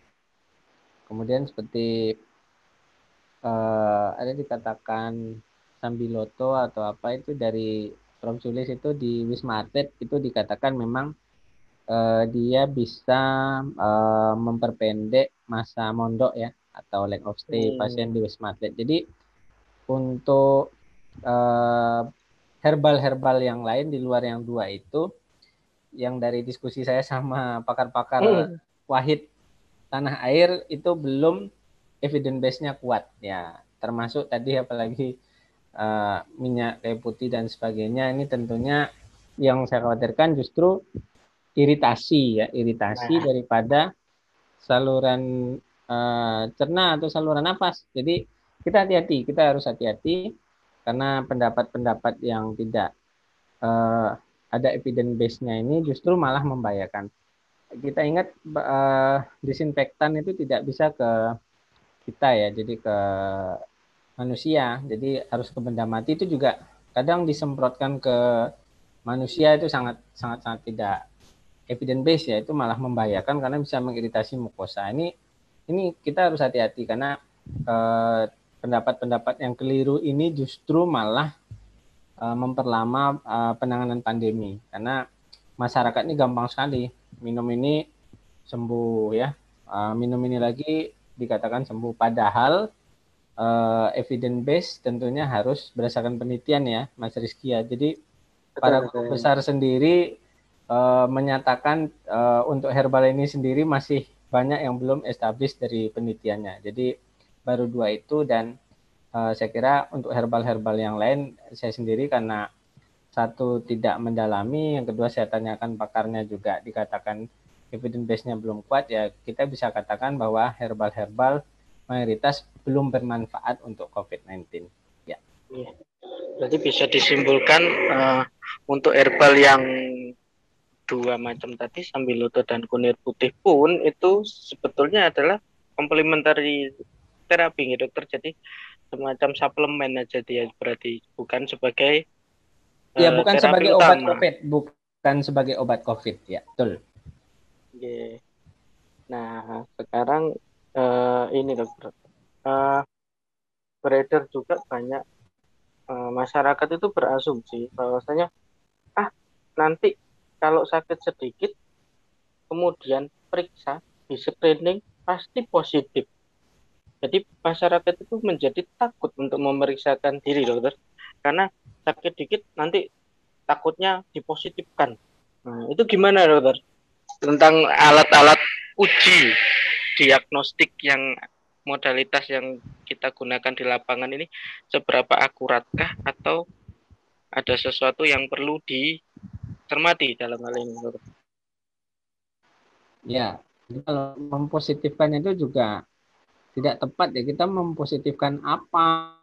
[SPEAKER 3] Kemudian seperti ada dikatakan Sambiloto atau apa itu dari Prof. Sulis itu di Wisma Atlet itu dikatakan memang dia bisa memperpendek masa mondok ya atau length of stay pasien di Wisma Atlet. Jadi untuk herbal-herbal yang lain di luar yang dua itu, yang dari diskusi saya sama pakar-pakar wahid tanah air itu belum evidence base-nya kuat ya, termasuk tadi apalagi minyak kayu putih dan sebagainya. Ini tentunya yang saya khawatirkan justru iritasi daripada saluran cerna atau saluran nafas. Jadi kita harus hati-hati karena pendapat-pendapat yang tidak ada evidence base-nya ini justru malah membahayakan. kita ingat disinfektan itu tidak bisa ke kita ya, jadi ke manusia, jadi harus ke benda mati itu juga kadang disemprotkan ke manusia itu sangat tidak evidence based ya, itu malah membahayakan karena bisa mengiritasi mukosa. Ini kita harus hati-hati karena pendapat-pendapat yang keliru ini justru malah memperlama penanganan pandemi karena masyarakat ini gampang sekali minum ini sembuh ya, minum ini lagi dikatakan sembuh, padahal evidence based tentunya harus berdasarkan penelitian ya Mas Rizky ya. Jadi para guru besar sendiri menyatakan untuk herbal ini sendiri masih banyak yang belum established dari penelitiannya. Jadi baru 2 itu, dan saya kira untuk herbal-herbal yang lain saya sendiri karena satu tidak mendalami, yang kedua saya tanyakan pakarnya juga dikatakan evidence base-nya belum kuat ya, kita bisa katakan bahwa herbal-herbal mayoritas belum bermanfaat untuk COVID-19. Ya.
[SPEAKER 2] Berarti bisa disimpulkan untuk herbal yang 2 macam tadi, sambiloto dan kunir putih pun itu sebetulnya adalah komplementari terapi ya dokter. Jadi semacam suplemen aja dia, berarti bukan sebagai
[SPEAKER 3] ya, bukan sebagai
[SPEAKER 2] utama.
[SPEAKER 3] obat COVID, bukan sebagai obat COVID ya, betul.
[SPEAKER 2] Yeah. Nah sekarang ini dokter, beredar juga banyak masyarakat itu berasumsi bahwasanya nanti kalau sakit sedikit kemudian periksa di screening pasti positif. Jadi masyarakat itu menjadi takut untuk memeriksakan diri dokter, karena sakit dikit nanti takutnya dipositifkan. Nah, itu gimana dokter tentang alat-alat uji diagnostik yang modalitas yang kita gunakan di lapangan ini, seberapa akuratkah atau ada sesuatu yang perlu dicermati dalam hal ini dokter?
[SPEAKER 3] Ya, kalau mempositifkan itu juga tidak tepat ya, kita mempositifkan apa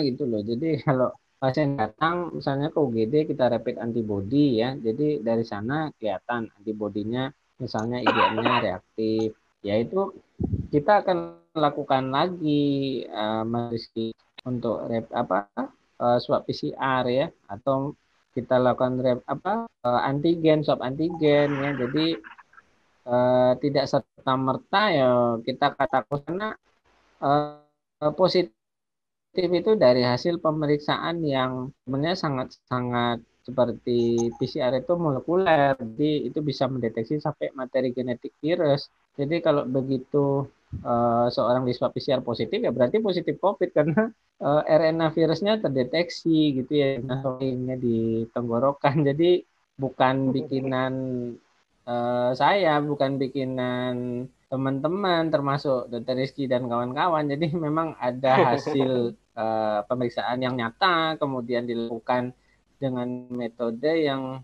[SPEAKER 3] gitu loh. Jadi kalau pasien datang misalnya ke UGD, kita rapid antibody ya, jadi dari sana kelihatan antibodinya misalnya IgM-nya reaktif, yaitu kita akan lakukan lagi untuk swab PCR ya, atau kita lakukan antigen, swab antigen ya. Jadi tidak serta merta ya kita katakan karena positif itu dari hasil pemeriksaan yang sebenarnya sangat seperti PCR itu molekuler, jadi itu bisa mendeteksi sampai materi genetik virus. Jadi kalau begitu seorang di swab PCR positif ya berarti positif COVID karena RNA virusnya terdeteksi gitu ya, nah, di tenggorokan. Jadi bukan bikinan saya, bukan bikinan teman-teman termasuk Dr. Rizky dan kawan-kawan. Jadi memang ada hasil pemeriksaan yang nyata kemudian dilakukan dengan metode yang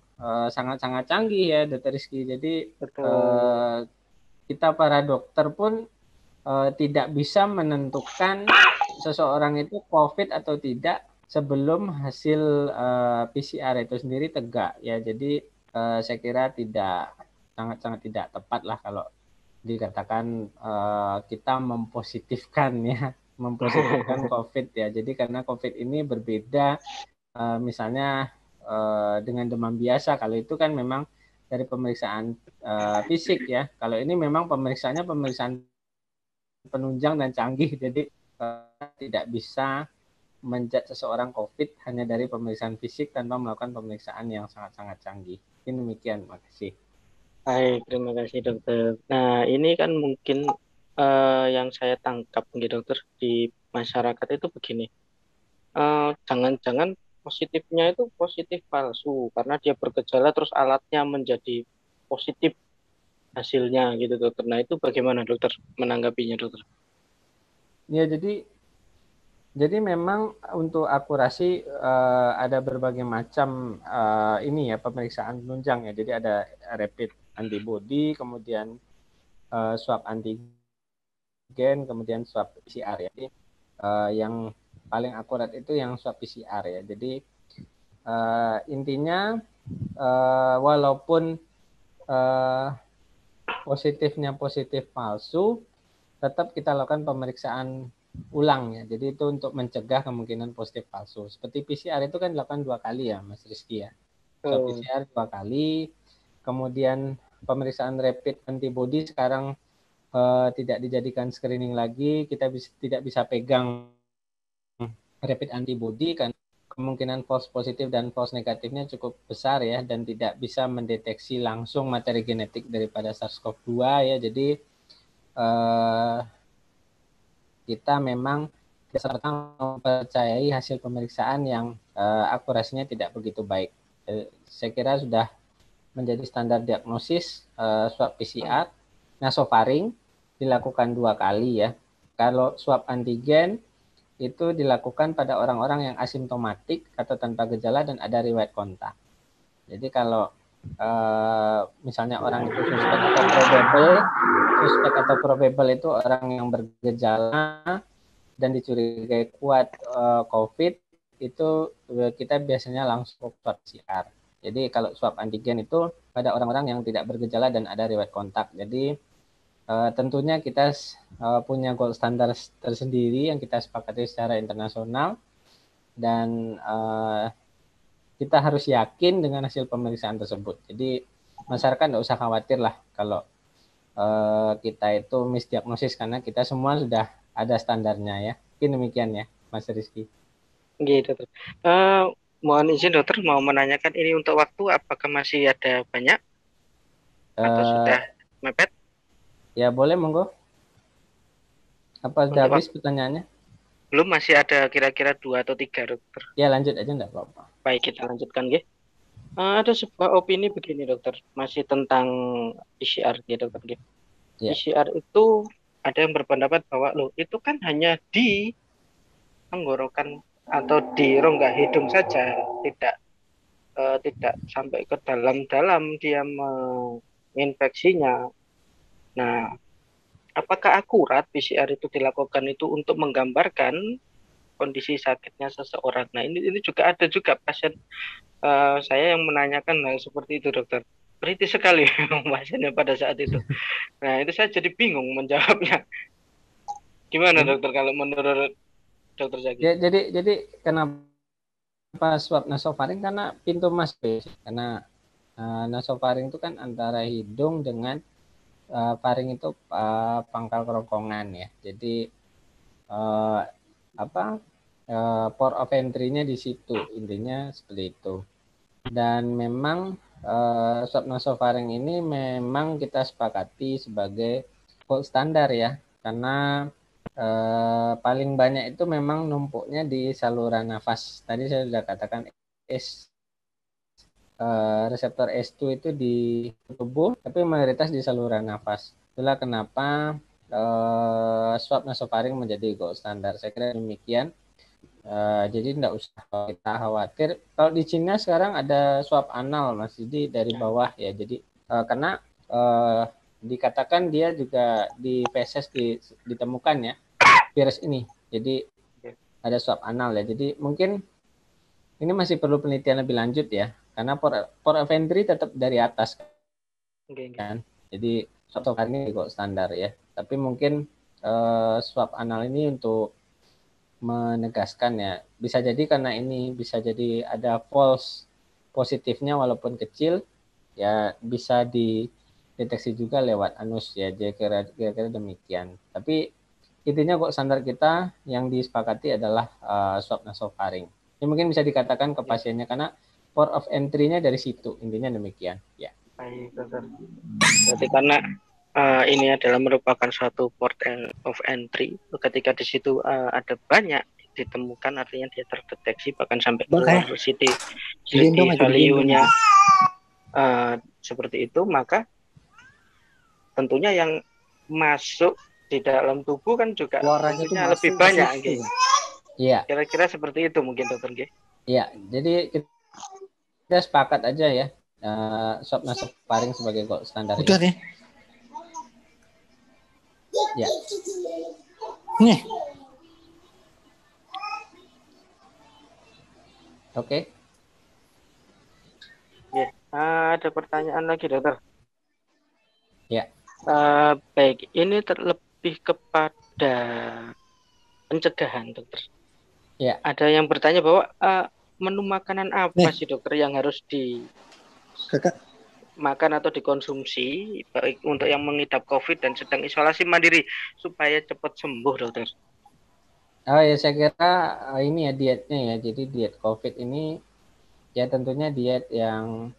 [SPEAKER 3] sangat-sangat canggih ya Dr. Rizky. Jadi kita para dokter pun tidak bisa menentukan seseorang itu COVID atau tidak sebelum hasil PCR itu sendiri tegak ya. Jadi saya kira sangat-sangat tidak tepat lah kalau dikatakan kita mempositifkan ya, mempositifkan COVID ya. Jadi karena COVID ini berbeda misalnya dengan demam biasa. Kalau itu kan memang dari pemeriksaan fisik ya. Kalau ini memang pemeriksaannya pemeriksaan penunjang dan canggih. Jadi tidak bisa menjudge seseorang COVID hanya dari pemeriksaan fisik tanpa melakukan pemeriksaan yang sangat-sangat canggih. Ini demikian, makasih.
[SPEAKER 2] Baik, terima kasih dokter. Nah, ini kan mungkin yang saya tangkap dokter di masyarakat itu begini. Jangan-jangan positifnya itu positif palsu karena dia bergejala terus alatnya menjadi positif hasilnya gitu dokter. Nah, itu bagaimana dokter menanggapinya dokter?
[SPEAKER 3] Ya, jadi memang untuk akurasi ada berbagai macam ini ya pemeriksaan penunjang ya. Jadi ada rapid antibody, kemudian swab antigen, kemudian swab PCR ya. Jadi yang paling akurat itu yang swab PCR ya. Jadi intinya walaupun positifnya positif palsu, tetap kita lakukan pemeriksaan ulang ya. Jadi itu untuk mencegah kemungkinan positif palsu. Seperti PCR itu kan dilakukan 2 kali ya, Mas Rizky ya. Swab PCR 2 kali, kemudian pemeriksaan rapid antibody sekarang tidak dijadikan screening lagi, kita tidak bisa pegang rapid antibody kan kemungkinan false positif dan false negatifnya cukup besar ya, dan tidak bisa mendeteksi langsung materi genetik daripada SARS-CoV-2 ya. Jadi kita memang serta mempercayai hasil pemeriksaan yang akurasinya tidak begitu baik. Saya kira sudah menjadi standar diagnosis swab PCR. Nasofaring dilakukan 2 kali ya. Kalau swab antigen itu dilakukan pada orang-orang yang asimptomatik atau tanpa gejala dan ada riwayat kontak. Jadi kalau misalnya orang itu suspek atau probable itu orang yang bergejala dan dicurigai kuat COVID, itu kita biasanya langsung swab PCR. Jadi kalau swab antigen itu pada orang-orang yang tidak bergejala dan ada riwayat kontak. Jadi tentunya kita punya gold standar tersendiri yang kita sepakati secara internasional, dan kita harus yakin dengan hasil pemeriksaan tersebut. Jadi masyarakat tidak usah khawatir lah kalau kita itu misdiagnosis, karena kita semua sudah ada standarnya ya. Mungkin demikian ya, Mas Rizky.
[SPEAKER 2] Gitu. Mohon izin dokter, mau menanyakan ini untuk waktu, apakah masih ada banyak atau sudah mepet?
[SPEAKER 3] Ya boleh, monggo. Apa sudah habis pertanyaannya?
[SPEAKER 2] Belum, masih ada kira-kira 2 atau 3 dokter.
[SPEAKER 3] Ya lanjut aja, enggak apa-apa.
[SPEAKER 2] Baik, kita lanjutkan ya. Ada sebuah opini begini dokter, masih tentang PCR ya dokter. Ya. PCR itu ada yang berpendapat bahwa loh itu kan hanya di tenggorokan atau di rongga hidung saja, tidak sampai ke dalam-dalam dia menginfeksinya. Nah, apakah akurat PCR itu dilakukan itu untuk menggambarkan kondisi sakitnya seseorang? Nah, ini juga ada juga pasien saya yang menanyakan hal seperti itu dokter. Beriti sekali pasiennya pada saat itu. Nah, itu saya jadi bingung menjawabnya. Gimana dokter kalau menurut dokter Zaki?
[SPEAKER 3] Ya, jadi kenapa swab nasofaring? Karena pintu masuk. Karena nasofaring itu kan antara hidung dengan faring itu pangkal kerongkongan ya. Jadi port of entry-nya di situ, intinya seperti itu. Dan memang swab nasofaring ini memang kita sepakati sebagai gold standar ya, karena paling banyak itu memang numpuknya di saluran nafas. Tadi saya sudah katakan reseptor S2 itu di tubuh, tapi mayoritas di saluran nafas. Itulah kenapa swab nasofaring menjadi gold standar. Saya kira demikian. Jadi tidak usah kita khawatir. Kalau di Cina sekarang ada swab anal, Mas, jadi dari bawah ya. Jadi karena dikatakan dia juga di feses ditemukan ya virus ini. Jadi ada swab anal ya. Jadi mungkin ini masih perlu penelitian lebih lanjut ya, karena port of entry tetap dari atas kan. Jadi swab ini kok standar ya. Tapi mungkin swab anal ini untuk menegaskan ya, bisa jadi karena ini bisa jadi ada false positifnya walaupun kecil ya, bisa dideteksi juga lewat anus ya. Jadi kira-kira demikian. Tapi intinya kok standar kita yang disepakati adalah swab nasofaring. Ini mungkin bisa dikatakan ke pasiennya karena port of entry-nya dari situ. Intinya demikian ya.
[SPEAKER 2] Baik dokter. Berarti karena ini adalah merupakan suatu port of entry, ketika di situ ada banyak ditemukan, artinya dia terdeteksi bahkan sampai keluar city value-nya seperti itu, maka tentunya yang masuk di dalam tubuh kan juga tentunya lebih banyak gitu.
[SPEAKER 3] Iya.
[SPEAKER 2] Kira-kira seperti itu mungkin dokter G.
[SPEAKER 3] Iya, jadi kita sepakat aja ya swab nasofaring sebagai gold standar.
[SPEAKER 4] Udah nih.
[SPEAKER 3] Ya.
[SPEAKER 4] Nih.
[SPEAKER 3] Oke.
[SPEAKER 2] Ya, ada pertanyaan lagi dokter.
[SPEAKER 3] Ya.
[SPEAKER 2] Baik, ini terlebih kepada pencegahan, dokter.
[SPEAKER 3] Ya.
[SPEAKER 2] Ada yang bertanya bahwa menu makanan apa
[SPEAKER 4] Nih.
[SPEAKER 2] sih dokter yang harus
[SPEAKER 4] Kakak.
[SPEAKER 2] dimakan atau dikonsumsi baik untuk yang mengidap COVID dan sedang isolasi mandiri supaya cepat sembuh, dokter?
[SPEAKER 3] Oh ya, saya kira ini ya dietnya ya. Jadi diet COVID ini ya tentunya diet yang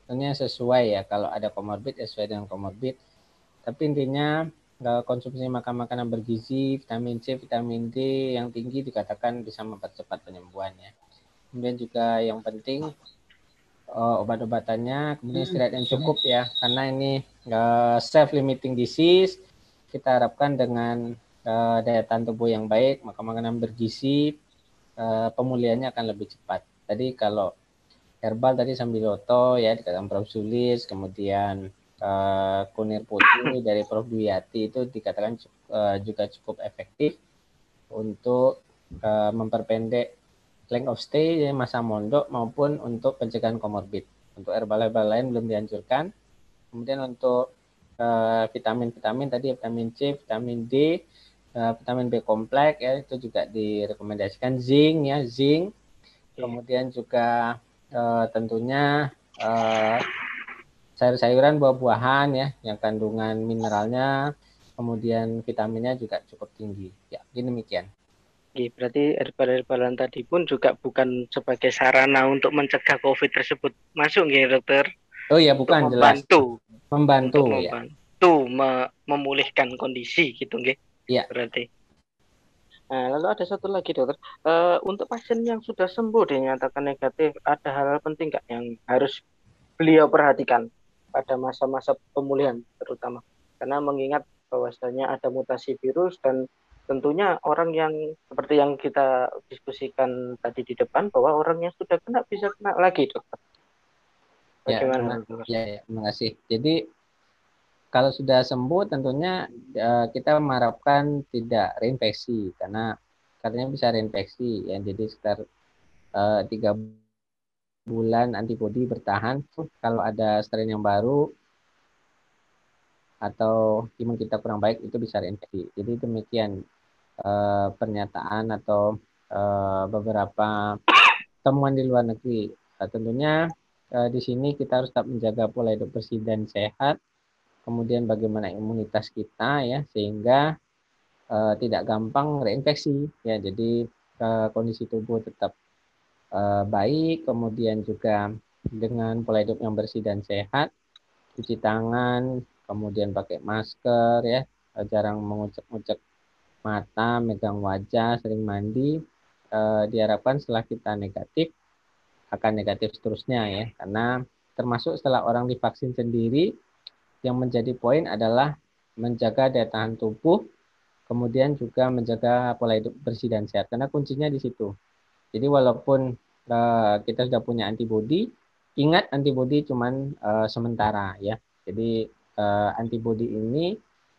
[SPEAKER 3] tentunya sesuai ya. Kalau ada komorbid ya sesuai dengan komorbid. Tapi intinya konsumsi makan makanan bergizi, vitamin C, vitamin D yang tinggi dikatakan bisa mempercepat penyembuhannya. Kemudian juga yang penting obat-obatannya, kemudian istirahat yang cukup ya, karena ini self-limiting disease. Kita harapkan dengan daya tahan tubuh yang baik, maka makanan bergizi, pemulihannya akan lebih cepat. Tadi kalau herbal tadi sambiloto ya dikatakan Prof. Sulis, kemudian kunir putih dari Prof. Dwiyati itu dikatakan juga cukup efektif untuk memperpendek length of stay, masa mondok maupun untuk pencegahan komorbid. Untuk herbal-herbal lain belum dianjurkan. Kemudian untuk vitamin-vitamin tadi vitamin C, vitamin D, vitamin B kompleks ya itu juga direkomendasikan, zinc ya, zinc. Kemudian juga tentunya sayur-sayuran, buah-buahan ya yang kandungan mineralnya kemudian vitaminnya juga cukup tinggi. Ya, demikian.
[SPEAKER 2] Berarti herbal-herbalan tadi pun juga bukan sebagai sarana untuk mencegah COVID tersebut masuk, nggih, dokter?
[SPEAKER 3] Oh ya, bukan, jelas.
[SPEAKER 2] Membantu
[SPEAKER 3] ya.
[SPEAKER 2] Memulihkan kondisi gitu, nggih.
[SPEAKER 3] Ya.
[SPEAKER 2] Berarti. Nah, lalu ada satu lagi, dokter. Untuk pasien yang sudah sembuh dinyatakan negatif, ada hal-hal penting nggak yang harus beliau perhatikan pada masa-masa pemulihan terutama? Karena mengingat bahwasanya ada mutasi virus dan tentunya orang yang seperti yang kita diskusikan tadi di depan bahwa orang yang sudah kena bisa kena lagi, dokter. Bagaimana, dokter?
[SPEAKER 3] Ya, terima kasih. Jadi kalau sudah sembuh tentunya kita mengharapkan tidak reinfeksi karena katanya bisa reinfeksi ya. Jadi sekitar 3 bulan antibodi bertahan. Kalau ada strain yang baru atau imun kita kurang baik itu bisa reinfeksi. Jadi demikian pernyataan atau beberapa temuan di luar negeri. Tentunya di sini kita harus tetap menjaga pola hidup bersih dan sehat. Kemudian bagaimana imunitas kita ya sehingga tidak gampang reinfeksi ya. Jadi kondisi tubuh tetap baik, kemudian juga dengan pola hidup yang bersih dan sehat, cuci tangan, kemudian pakai masker ya, jarang mengucek-ucek mata, megang wajah, sering mandi. Diharapkan setelah kita negatif akan negatif seterusnya ya, karena termasuk setelah orang divaksin sendiri yang menjadi poin adalah menjaga daya tahan tubuh, kemudian juga menjaga pola hidup bersih dan sehat, karena kuncinya di situ. Jadi walaupun kita sudah punya antibodi, ingat antibodi cuman sementara ya. Jadi antibodi ini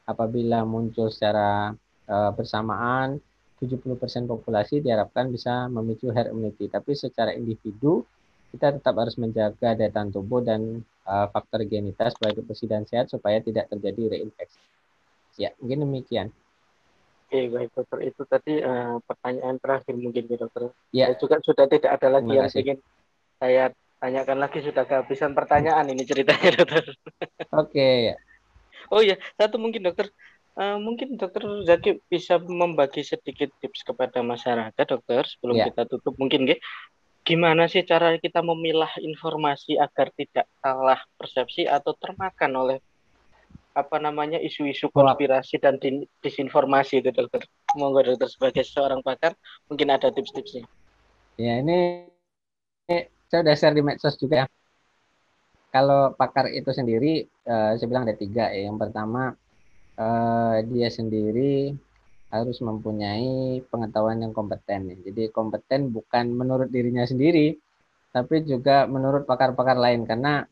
[SPEAKER 3] apabila muncul secara bersamaan 70% populasi diharapkan bisa memicu herd immunity. Tapi secara individu kita tetap harus menjaga daya tahan tubuh dan faktor higienitas pola hidup bersih dan sehat supaya tidak terjadi reinfeksi. Ya, mungkin demikian.
[SPEAKER 2] Oke, baik, dokter. Itu tadi pertanyaan terakhir mungkin, dokter.
[SPEAKER 3] Ya.
[SPEAKER 2] Saya juga sudah tidak ada lagi
[SPEAKER 3] Terima
[SPEAKER 2] yang
[SPEAKER 3] kasih.
[SPEAKER 2] ingin saya tanyakan lagi, sudah kehabisan pertanyaan ini ceritanya, dokter.
[SPEAKER 3] Oke.
[SPEAKER 2] Oh iya, satu mungkin, dokter. Mungkin dokter Zaki bisa membagi sedikit tips kepada masyarakat, dokter, sebelum kita tutup mungkin, gimana sih cara kita memilah informasi agar tidak salah persepsi atau termakan oleh isu-isu konspirasi dan disinformasi itu, dokter. Monggo, dokter, sebagai seorang pakar mungkin ada tips-tipsnya.
[SPEAKER 3] Ya, ini saya udah share di medsos juga ya. Kalau pakar itu sendiri saya bilang ada 3 ya. Yang pertama dia sendiri harus mempunyai pengetahuan yang kompeten ya. Jadi kompeten bukan menurut dirinya sendiri, tapi juga menurut pakar-pakar lain, karena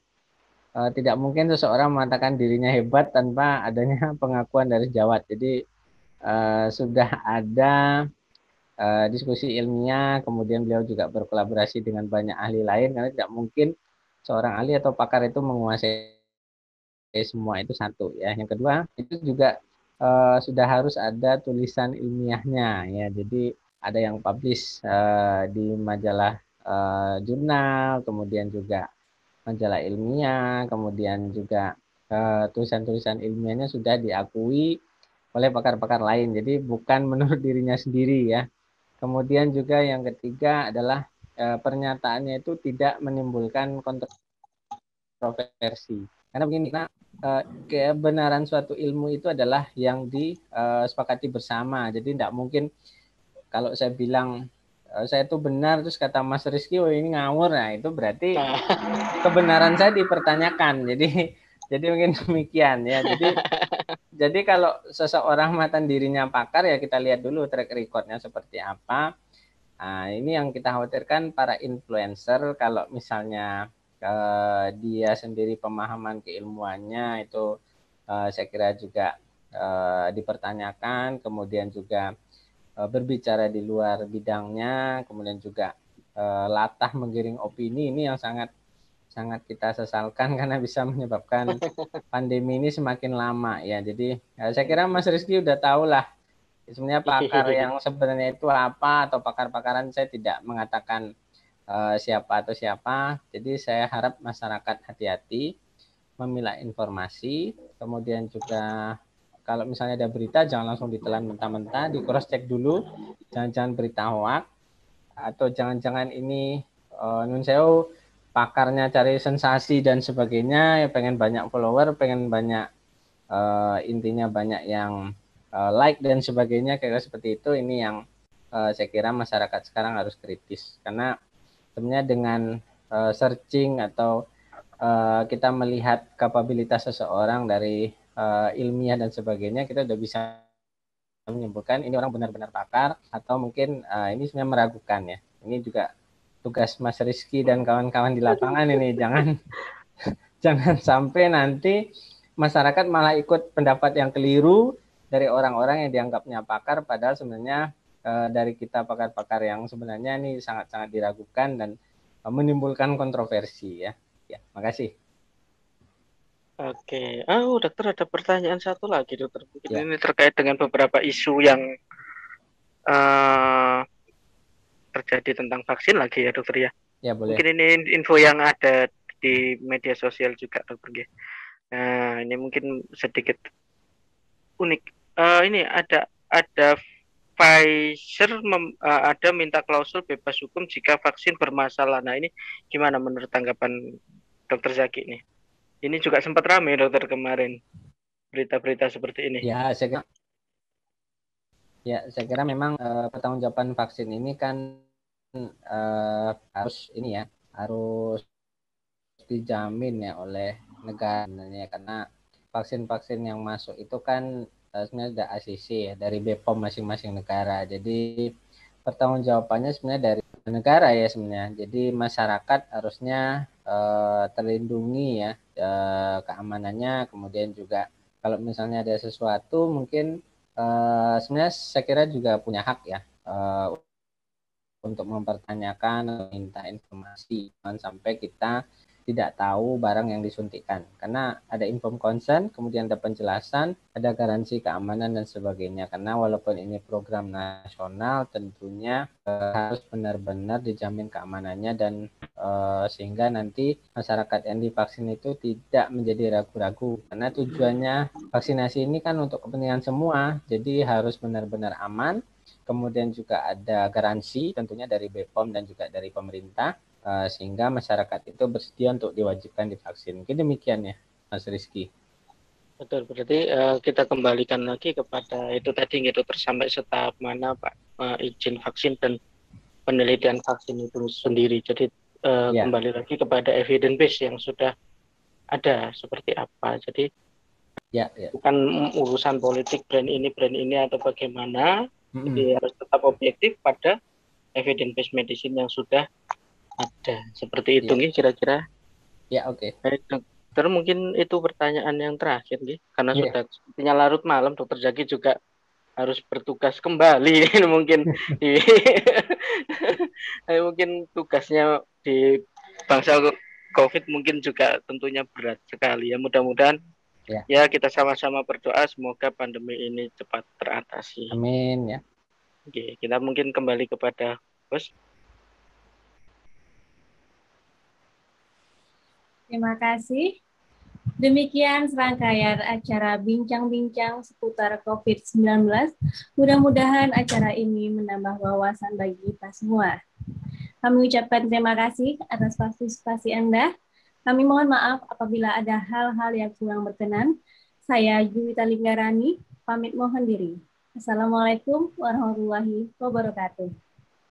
[SPEAKER 3] tidak mungkin seseorang mengatakan dirinya hebat tanpa adanya pengakuan dari sejawat. Jadi sudah ada diskusi ilmiah, kemudian beliau juga berkolaborasi dengan banyak ahli lain, karena tidak mungkin seorang ahli atau pakar itu menguasai semua itu satu ya. Yang kedua itu juga sudah harus ada tulisan ilmiahnya ya. Jadi ada yang publish di majalah jurnal, kemudian juga majalah ilmiah, kemudian juga tulisan-tulisan ilmiahnya sudah diakui oleh pakar-pakar lain. Jadi bukan menurut dirinya sendiri ya. Kemudian juga yang ketiga adalah pernyataannya itu tidak menimbulkan kontroversi. Karena begini, karena kebenaran suatu ilmu itu adalah yang disepakati bersama. Jadi tidak mungkin kalau saya bilang saya itu benar terus kata Mas Rizky, oh ini ngawur, nah itu berarti kebenaran saya dipertanyakan. Jadi mungkin demikian ya. Jadi kalau seseorang mengatakan dirinya pakar ya kita lihat dulu track recordnya seperti apa. Nah, ini yang kita khawatirkan para influencer kalau misalnya dia sendiri pemahaman keilmuannya itu saya kira juga dipertanyakan, kemudian juga berbicara di luar bidangnya, kemudian juga latah menggiring opini, ini yang sangat kita sesalkan karena bisa menyebabkan pandemi ini semakin lama ya. Jadi saya kira Mas Rizky udah tahu lah sebenarnya pakar yang sebenarnya itu apa, atau pakar-pakaran saya tidak mengatakan siapa atau siapa. Jadi saya harap masyarakat hati-hati memilah informasi, kemudian juga kalau misalnya ada berita jangan langsung ditelan mentah-mentah, di cross check dulu, jangan-jangan berita hoax, atau jangan-jangan ini nun sewu pakarnya cari sensasi dan sebagainya, ya pengen banyak follower, pengen banyak intinya banyak yang like dan sebagainya, kayak seperti itu. Ini yang saya kira masyarakat sekarang harus kritis, karena sebenarnya dengan searching atau kita melihat kapabilitas seseorang dari ilmiah dan sebagainya, kita udah bisa menyimpulkan ini orang benar-benar pakar atau mungkin ini sebenarnya meragukan ya. Ini juga tugas Mas Rizky dan kawan-kawan di lapangan ini, jangan sampai nanti masyarakat malah ikut pendapat yang keliru dari orang-orang yang dianggapnya pakar, padahal sebenarnya dari kita pakar-pakar yang sebenarnya ini sangat-sangat diragukan dan menimbulkan kontroversi ya. Ya, makasih.
[SPEAKER 2] Oke, dokter ada pertanyaan satu lagi dokter. Mungkin
[SPEAKER 3] Ya.
[SPEAKER 2] ini terkait dengan beberapa isu yang terjadi tentang vaksin lagi ya dokter ya.
[SPEAKER 3] Ya boleh.
[SPEAKER 2] Mungkin ini info yang ada di media sosial juga dokter. Nah ini mungkin sedikit unik. Ini ada Pfizer ada minta klausul bebas hukum jika vaksin bermasalah. Nah ini gimana menurut tanggapan dokter Zaki nih? Ini juga sempat ramai dokter kemarin berita-berita seperti ini.
[SPEAKER 3] Ya, saya kira memang pertanggungjawaban vaksin ini kan harus ini ya, harus dijamin ya oleh negara sebenarnya, karena vaksin-vaksin yang masuk itu kan sebenarnya ada ACC ya, dari BPOM masing-masing negara. Jadi pertanggungjawabannya sebenarnya dari negara ya sebenarnya. Jadi masyarakat harusnya terlindungi ya keamanannya. Kemudian juga kalau misalnya ada sesuatu mungkin sebenarnya saya kira juga punya hak ya untuk mempertanyakan, minta informasi, jangan sampai kita tidak tahu barang yang disuntikan, karena ada inform consent, kemudian ada penjelasan, ada garansi keamanan dan sebagainya. Karena walaupun ini program nasional, tentunya harus benar-benar dijamin keamanannya dan sehingga nanti masyarakat yang divaksin itu tidak menjadi ragu-ragu, karena tujuannya vaksinasi ini kan untuk kepentingan semua, jadi harus benar-benar aman. Kemudian juga ada garansi tentunya dari BPOM dan juga dari pemerintah, sehingga masyarakat itu bersedia untuk diwajibkan divaksin. Mungkin demikian ya, Mas Rizky.
[SPEAKER 2] Betul, berarti kita kembalikan lagi kepada itu tadi gitu, sampai setahap mana Pak izin vaksin dan penelitian vaksin itu sendiri. Jadi kembali lagi kepada evidence base yang sudah ada seperti apa. Jadi bukan urusan politik brand ini atau bagaimana. Jadi harus tetap objektif pada evidence based medicine yang sudah ada. Seperti itu nih kira-kira.
[SPEAKER 3] Ya, oke.
[SPEAKER 2] Dokter, mungkin itu pertanyaan yang terakhir nih, karena sudah sepertinya larut malam. Dokter Zaki juga harus bertugas kembali mungkin mungkin tugasnya di bangsa COVID mungkin juga tentunya berat sekali ya. Mudah-mudahan Ya, kita sama-sama berdoa semoga pandemi ini cepat teratasi.
[SPEAKER 3] Amin ya.
[SPEAKER 2] Oke, kita mungkin kembali kepada host.
[SPEAKER 1] Terima kasih. Demikian serangkaian acara bincang-bincang seputar COVID-19. Mudah-mudahan acara ini menambah wawasan bagi kita semua. Kami ucapkan terima kasih atas partisipasi Anda. Kami mohon maaf apabila ada hal-hal yang kurang berkenan. Saya Juwita Linggarani, pamit mohon diri. Assalamualaikum warahmatullahi wabarakatuh.